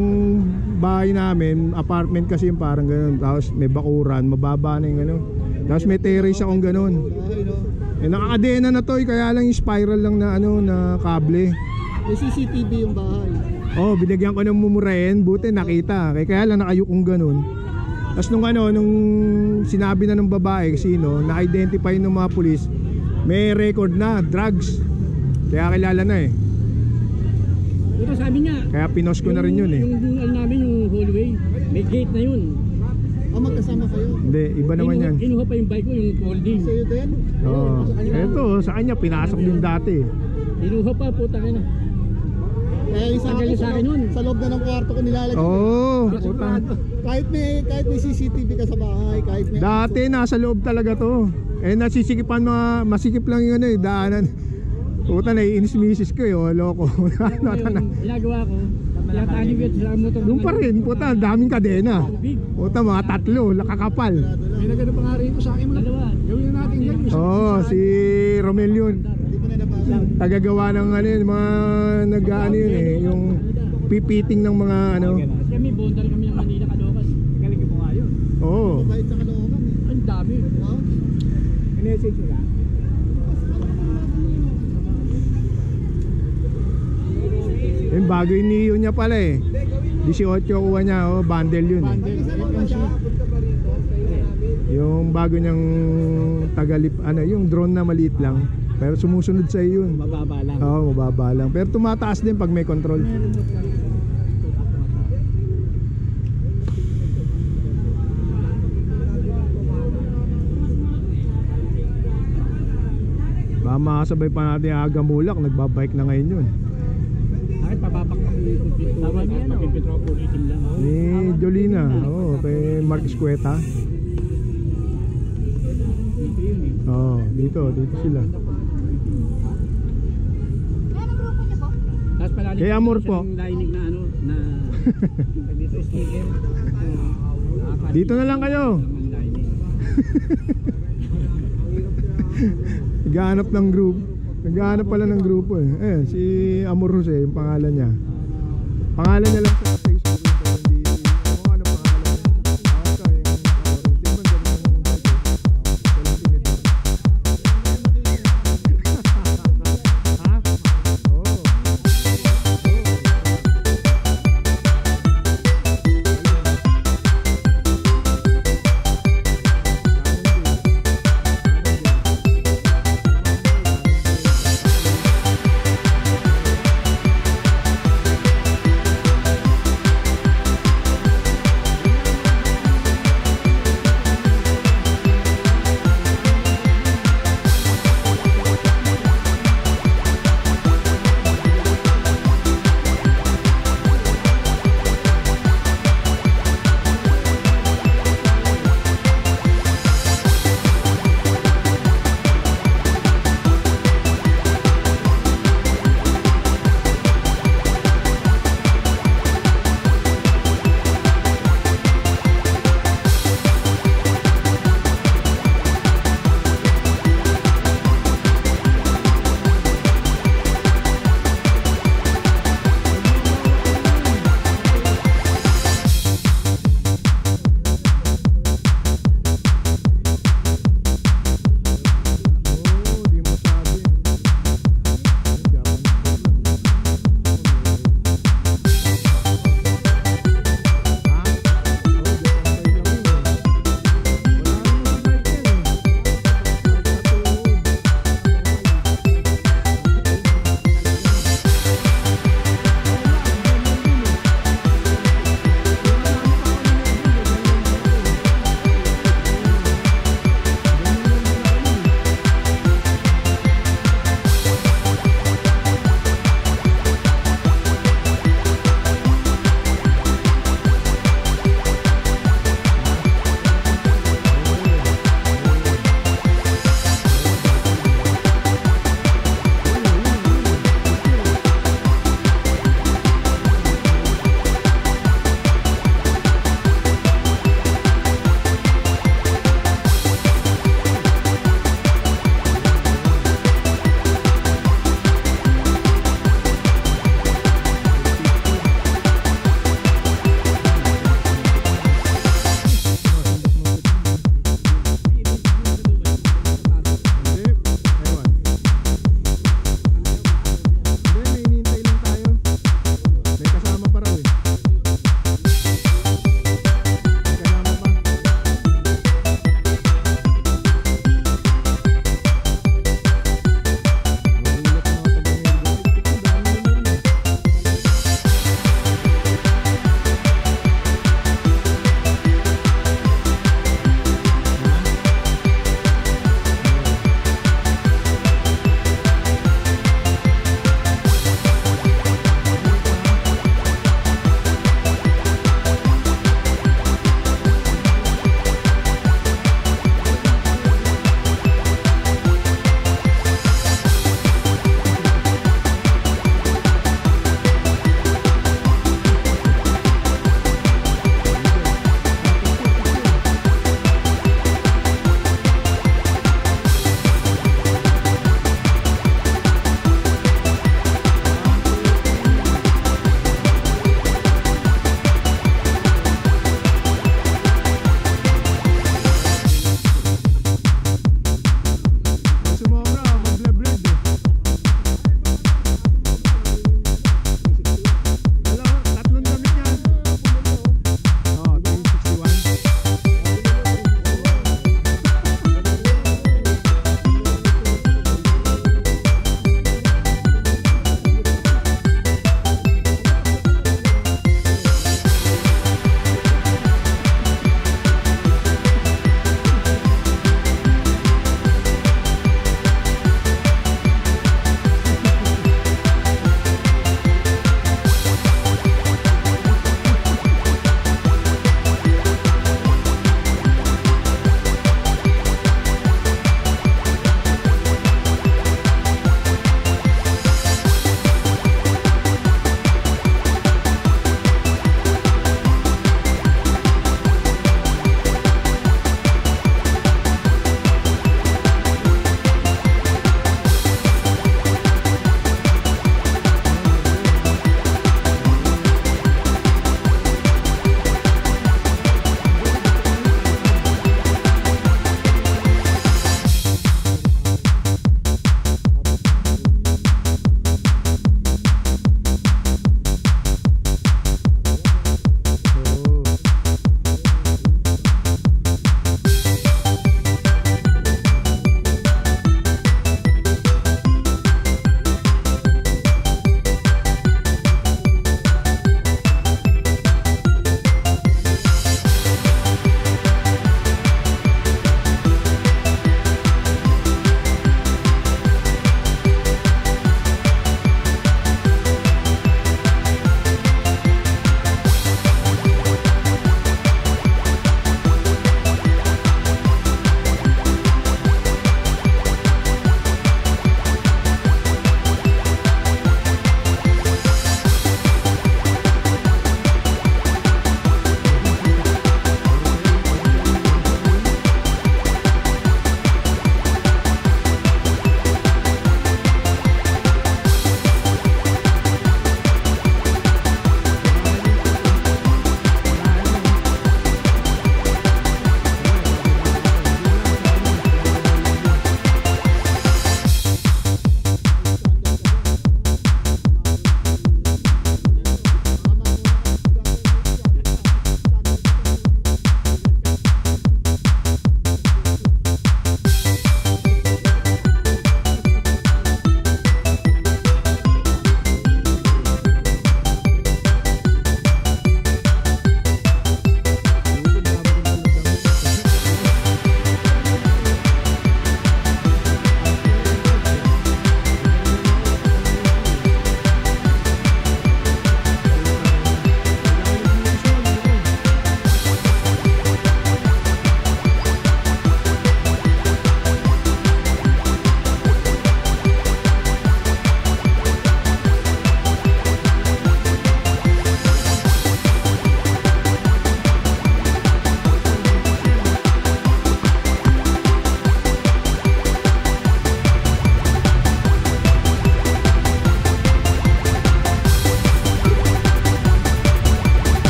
bahay namin, apartment kasi yung parang ganun. Tapos may bakuran, mababa na yung ano. Tapos may terrace akong ganun. Bahay, no? Eh, nakakadena na to, kaya lang yung spiral lang na ano, na kable. May CCTV yung bahay. Oh, binigyan ko ng mumurahin, buti nakita. Kaya lang nakayukong ganun. Tapos nung ano, nung sinabi na ng babae, sino, na-identify ng mga pulis, may record na, drugs. Kaya kilala na eh. Ito sabi niya, Kaya pinost ko na rin yun eh. Yung ano namin, yung hallway, may gate na yun. Magkasama kayo. Hindi, iba naman yan. Kinuha pa yung bike ko, yung holding. Sa'yo din? Oh, eto, sa kanya, pinasok din dati. Kinuha pa, puta ka na. Kaya yung sa Tagal akin, sa akin nun. sa loob na ng kwarto ko nilalagay. Oo, utang. Kahit may CCTV ka sa bahay, kahit may Dati nasa loob talaga to. Eh nasisikipan masikip lang yung ano eh, daanan. Puta, naiinis misis ko eh, oh, loko. Ginagawa ko, tinatanig ko sa motor. Doon pa rin, puta, daming kadena. Big. Puta, mga tatlo, nakakapal. may nagano pa nga rito sa akin. Dalawa. Gawin na natin yan. Oo, si Romel yun. Hindi ko na nabasa. Tagagawa ng ano yun, mga nag-ano yun eh, yung pipiting ng mga ano. Kasi kami, bondal kami ng Manila, Caloocan. message nyo lang. Yung bago yung Neo niya pala eh. 18 kuha niya, oh, bundle yun eh. Bundle, FMC. Yung bago niyang tagalip, ano, yung drone na maliit lang. Pero sumusunod sa iyo yun. Mababa lang. Oo, mababa lang. Pero tumataas din pag may control. Baka makasabay pa natin yung Aga Mulak, nagbabike na ngayon yun. Bakit pabapak ka yung pipito? Tama niya, no? Pipito ako, itim lang. Ni Jolina, oo, kay Mark Escueta. Dito yun eh. Oo, dito sila. Tapos pala Kay Amor po. lining na ano, na dito sticker. Dito na lang kayo. Naghahanap ng group. Naghahanap pala ng grupo eh. Ayan, si Amor Jose, yung pangalan niya. Pangalan niya lang sa Facebook. Hindi, ano pangalan niya? Ito, yung Amor Jose. Di ba ganun yung walang pinito? Ha? Oo.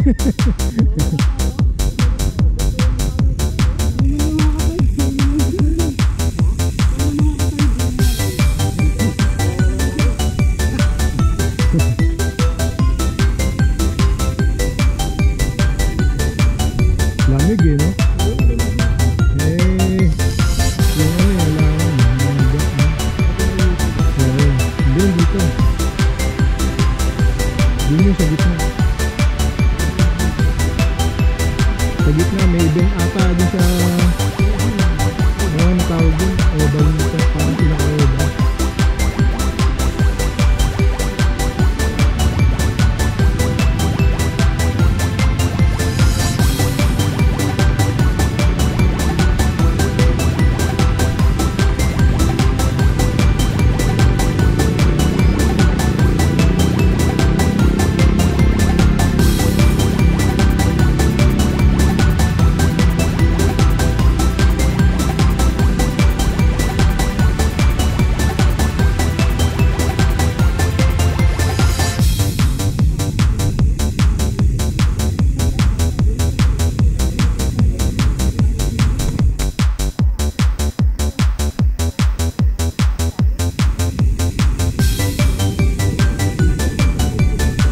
Lamig eh, no? Eh, yung ano eh, wala hindi, dito. Dito yung sa gitna. Sa gitna, may event ata dun sa ano tawag dun? Oval nito, parang pinaka-oval.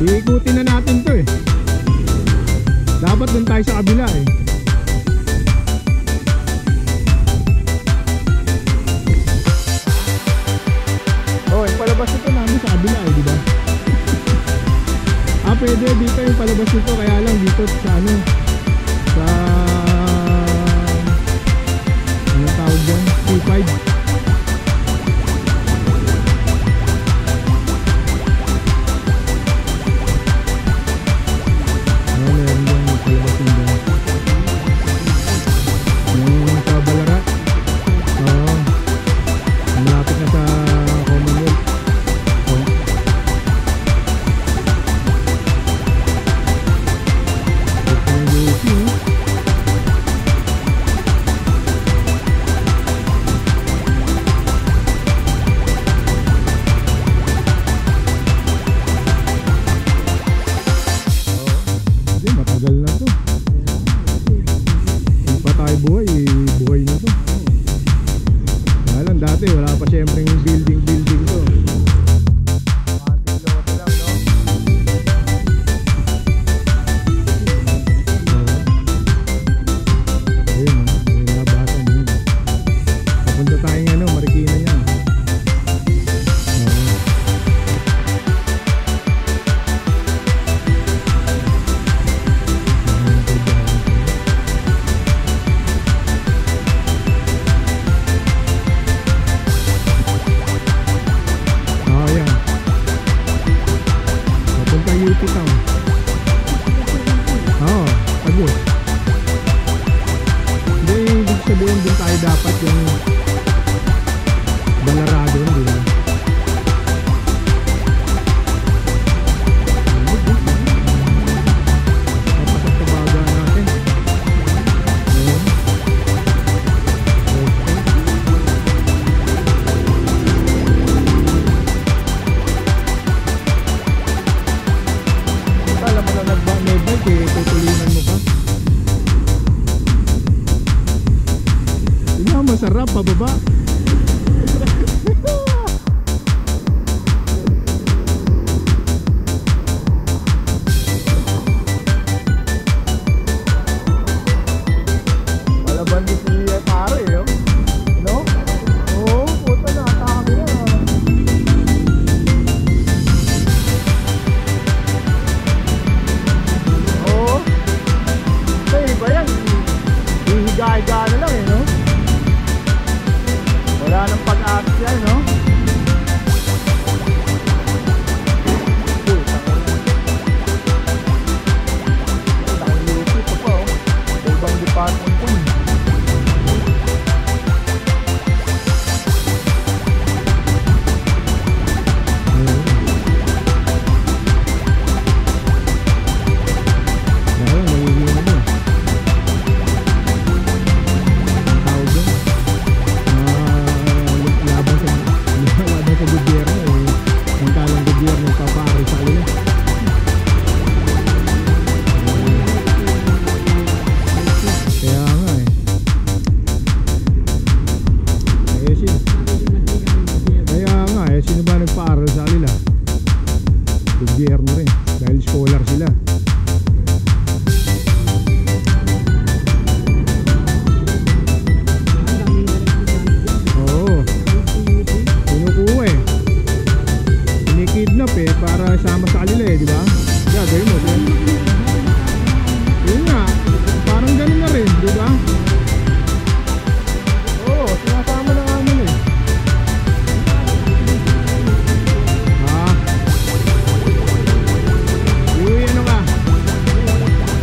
Iikutin na natin to eh. Dapat dun tayo sa kabila eh. Oh, yung palabas nito namin sa kabila eh, di ba? Pwede dito yung palabas nito, kaya lang dito sa ano, sa ano tawag dyan? C5. kanila. Gobyerno rin. Dahil scholar sila. Oo. Kinukuha eh. Kinikidnap eh para sama sa kanila eh, di ba? Gagawin mo. Yun nga. Parang ganun na rin, di ba? Oo, sinasama na nga nila eh. Uy, ano ka?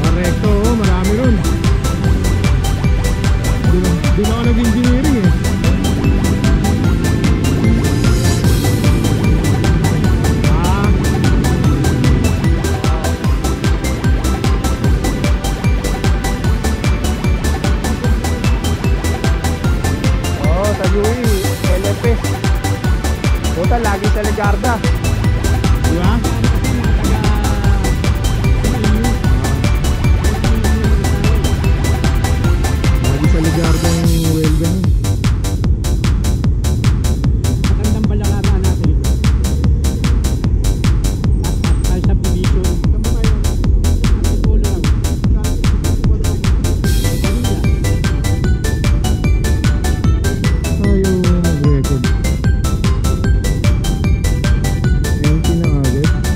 Correcto, oh, marami ron. Di na ako nag-engineering eh. Sa UE, LFP. Puta, lagi sa Legarda. Di ba? Lagi sa Legarda yung welga. Matandang balakata natin. At subdivision. Ayaw mag-record. Ayun, pinakagad.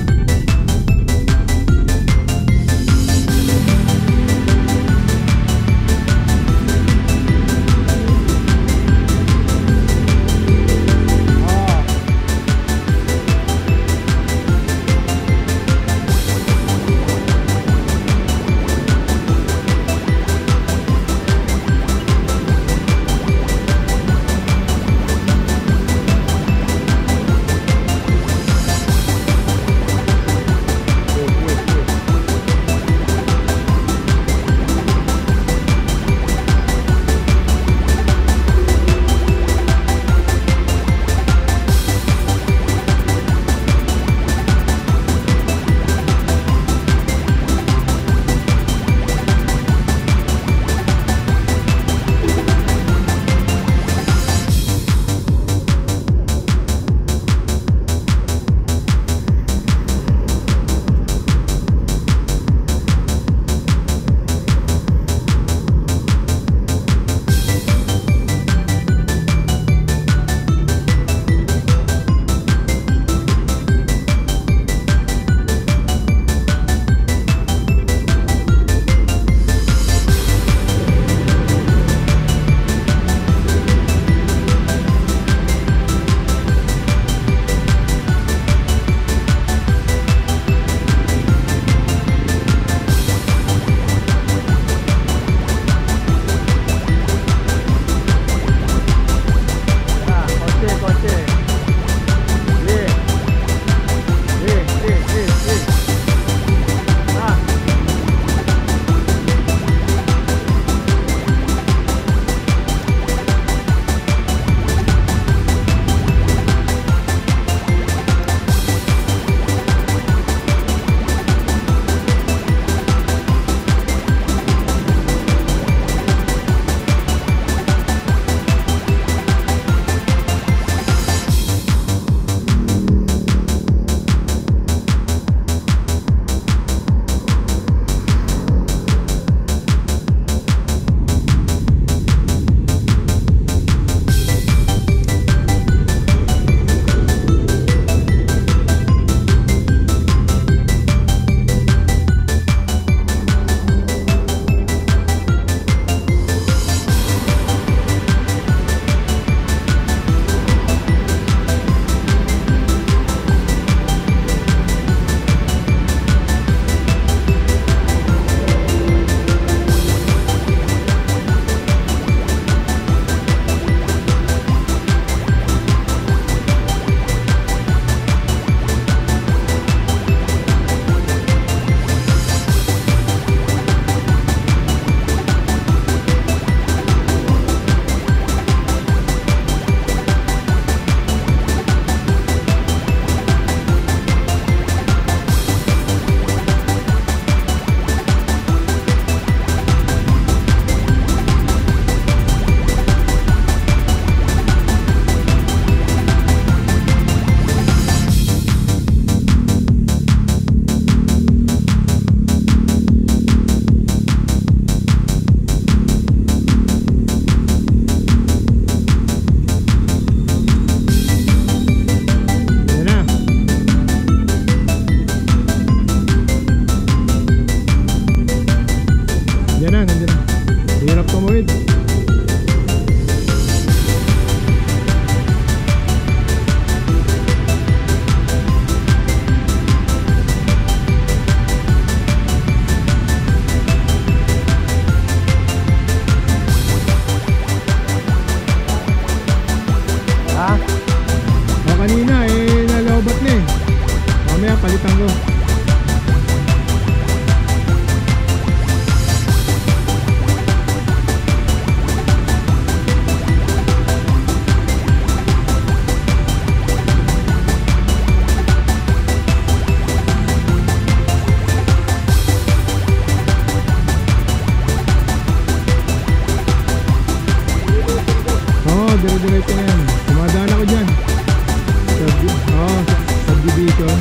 dito.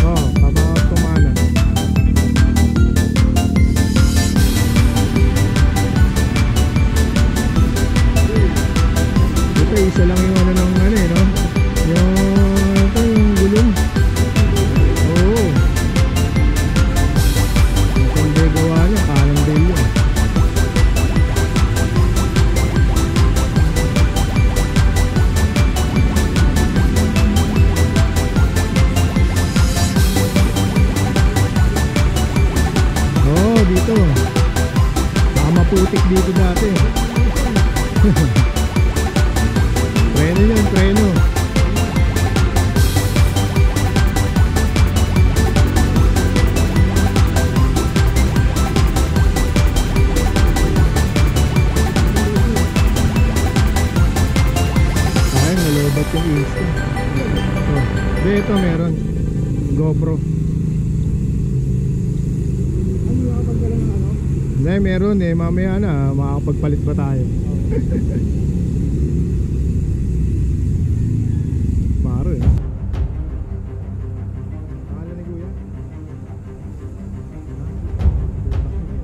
Oh, tama tumana. Ito isa lang yung ano ng ano eh, no? Yung gulong. Oo. Kung hindi gawa niya, parang din yun. Oo, dito. Baka maputik dito dati. Preno yun, preno. Ay, nalobat yung Insta. Oh. Dito meron. GoPro. Ano yung nakapagdala ng ano? Hindi, meron eh. Mamaya na, makakapagpalit ba tayo? Paro eh. Pangalan ni Kuya?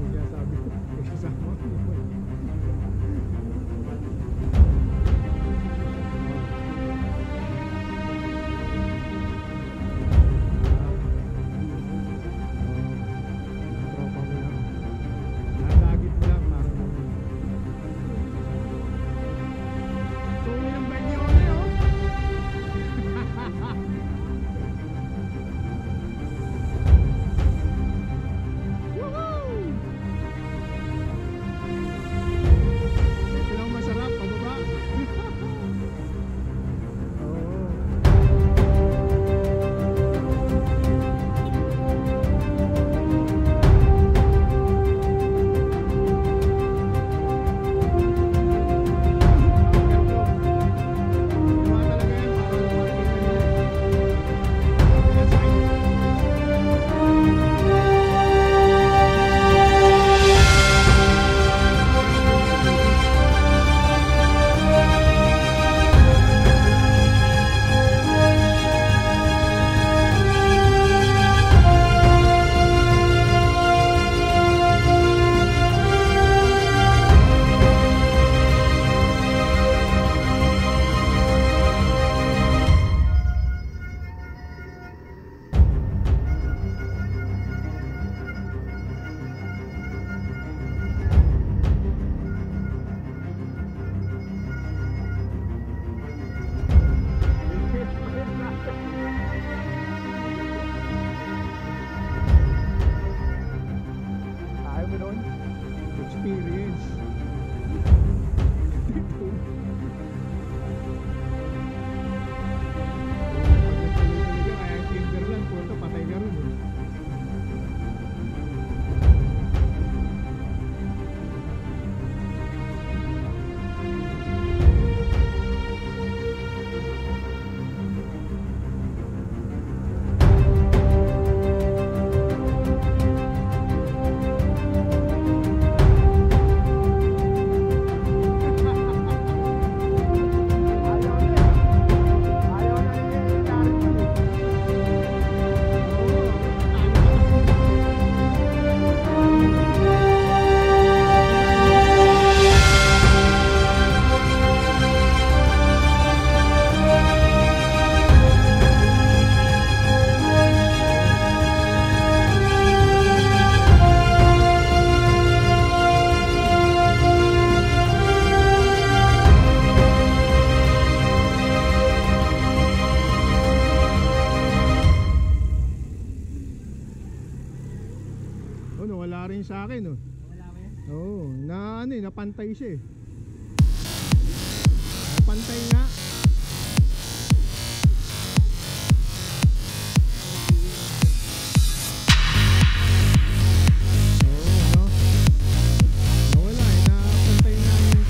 Kaya sabi ko, kasama ko. Tropa mo lang. Nagagit mo lang, parang tungi ng bike niyo ulit, oh. Woohoo! Ito lang masarap, pababa. Oo. Ayaw mo nun? Experience. Pag nagtuloy-tuloy ka, kaya yung Timberland, punta patay ka rin eh. Wala rin sa akin, oh. Wala ba yan? Oo, na ano eh, napantay siya eh. Napantay nga. Oo, no? Nawala eh, napantay nga yung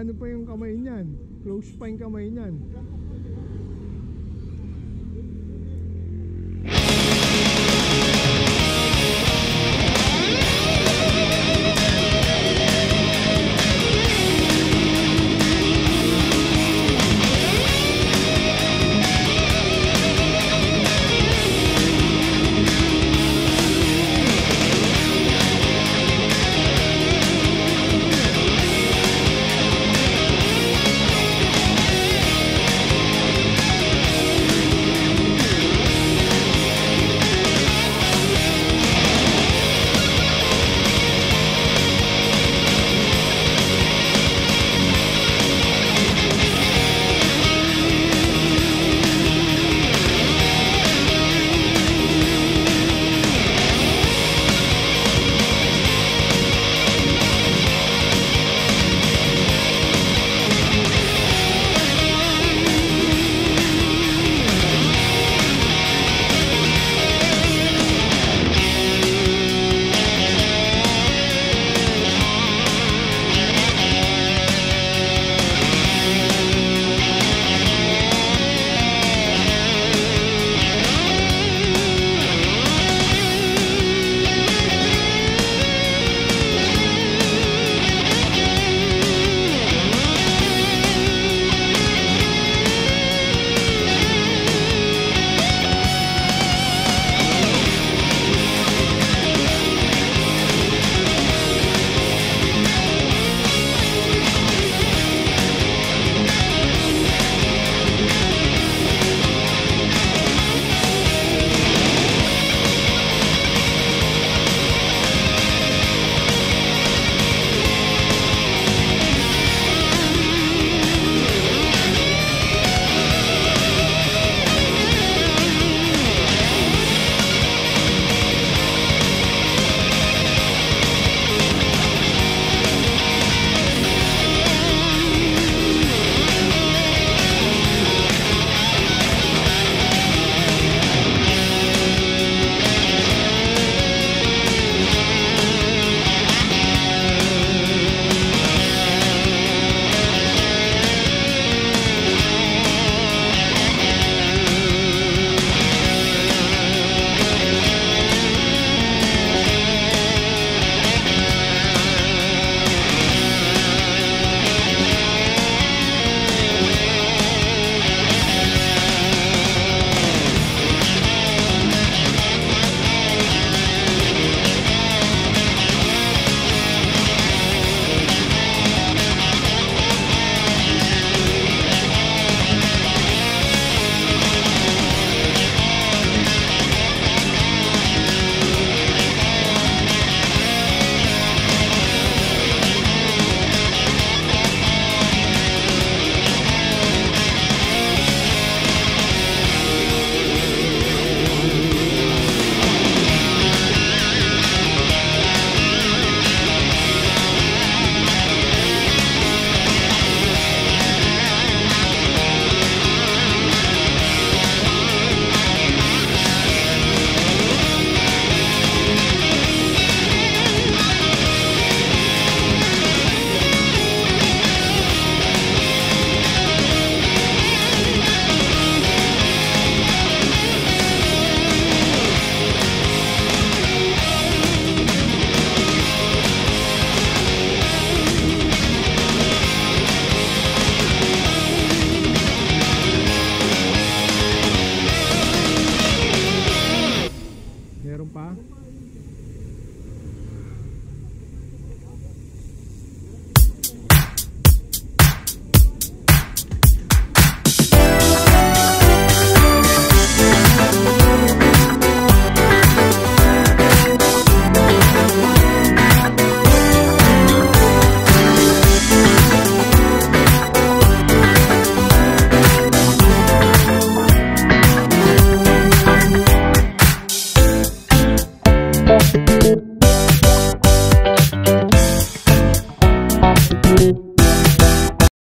ano pa yung kamay niyan. Close pa yung kamay niyan.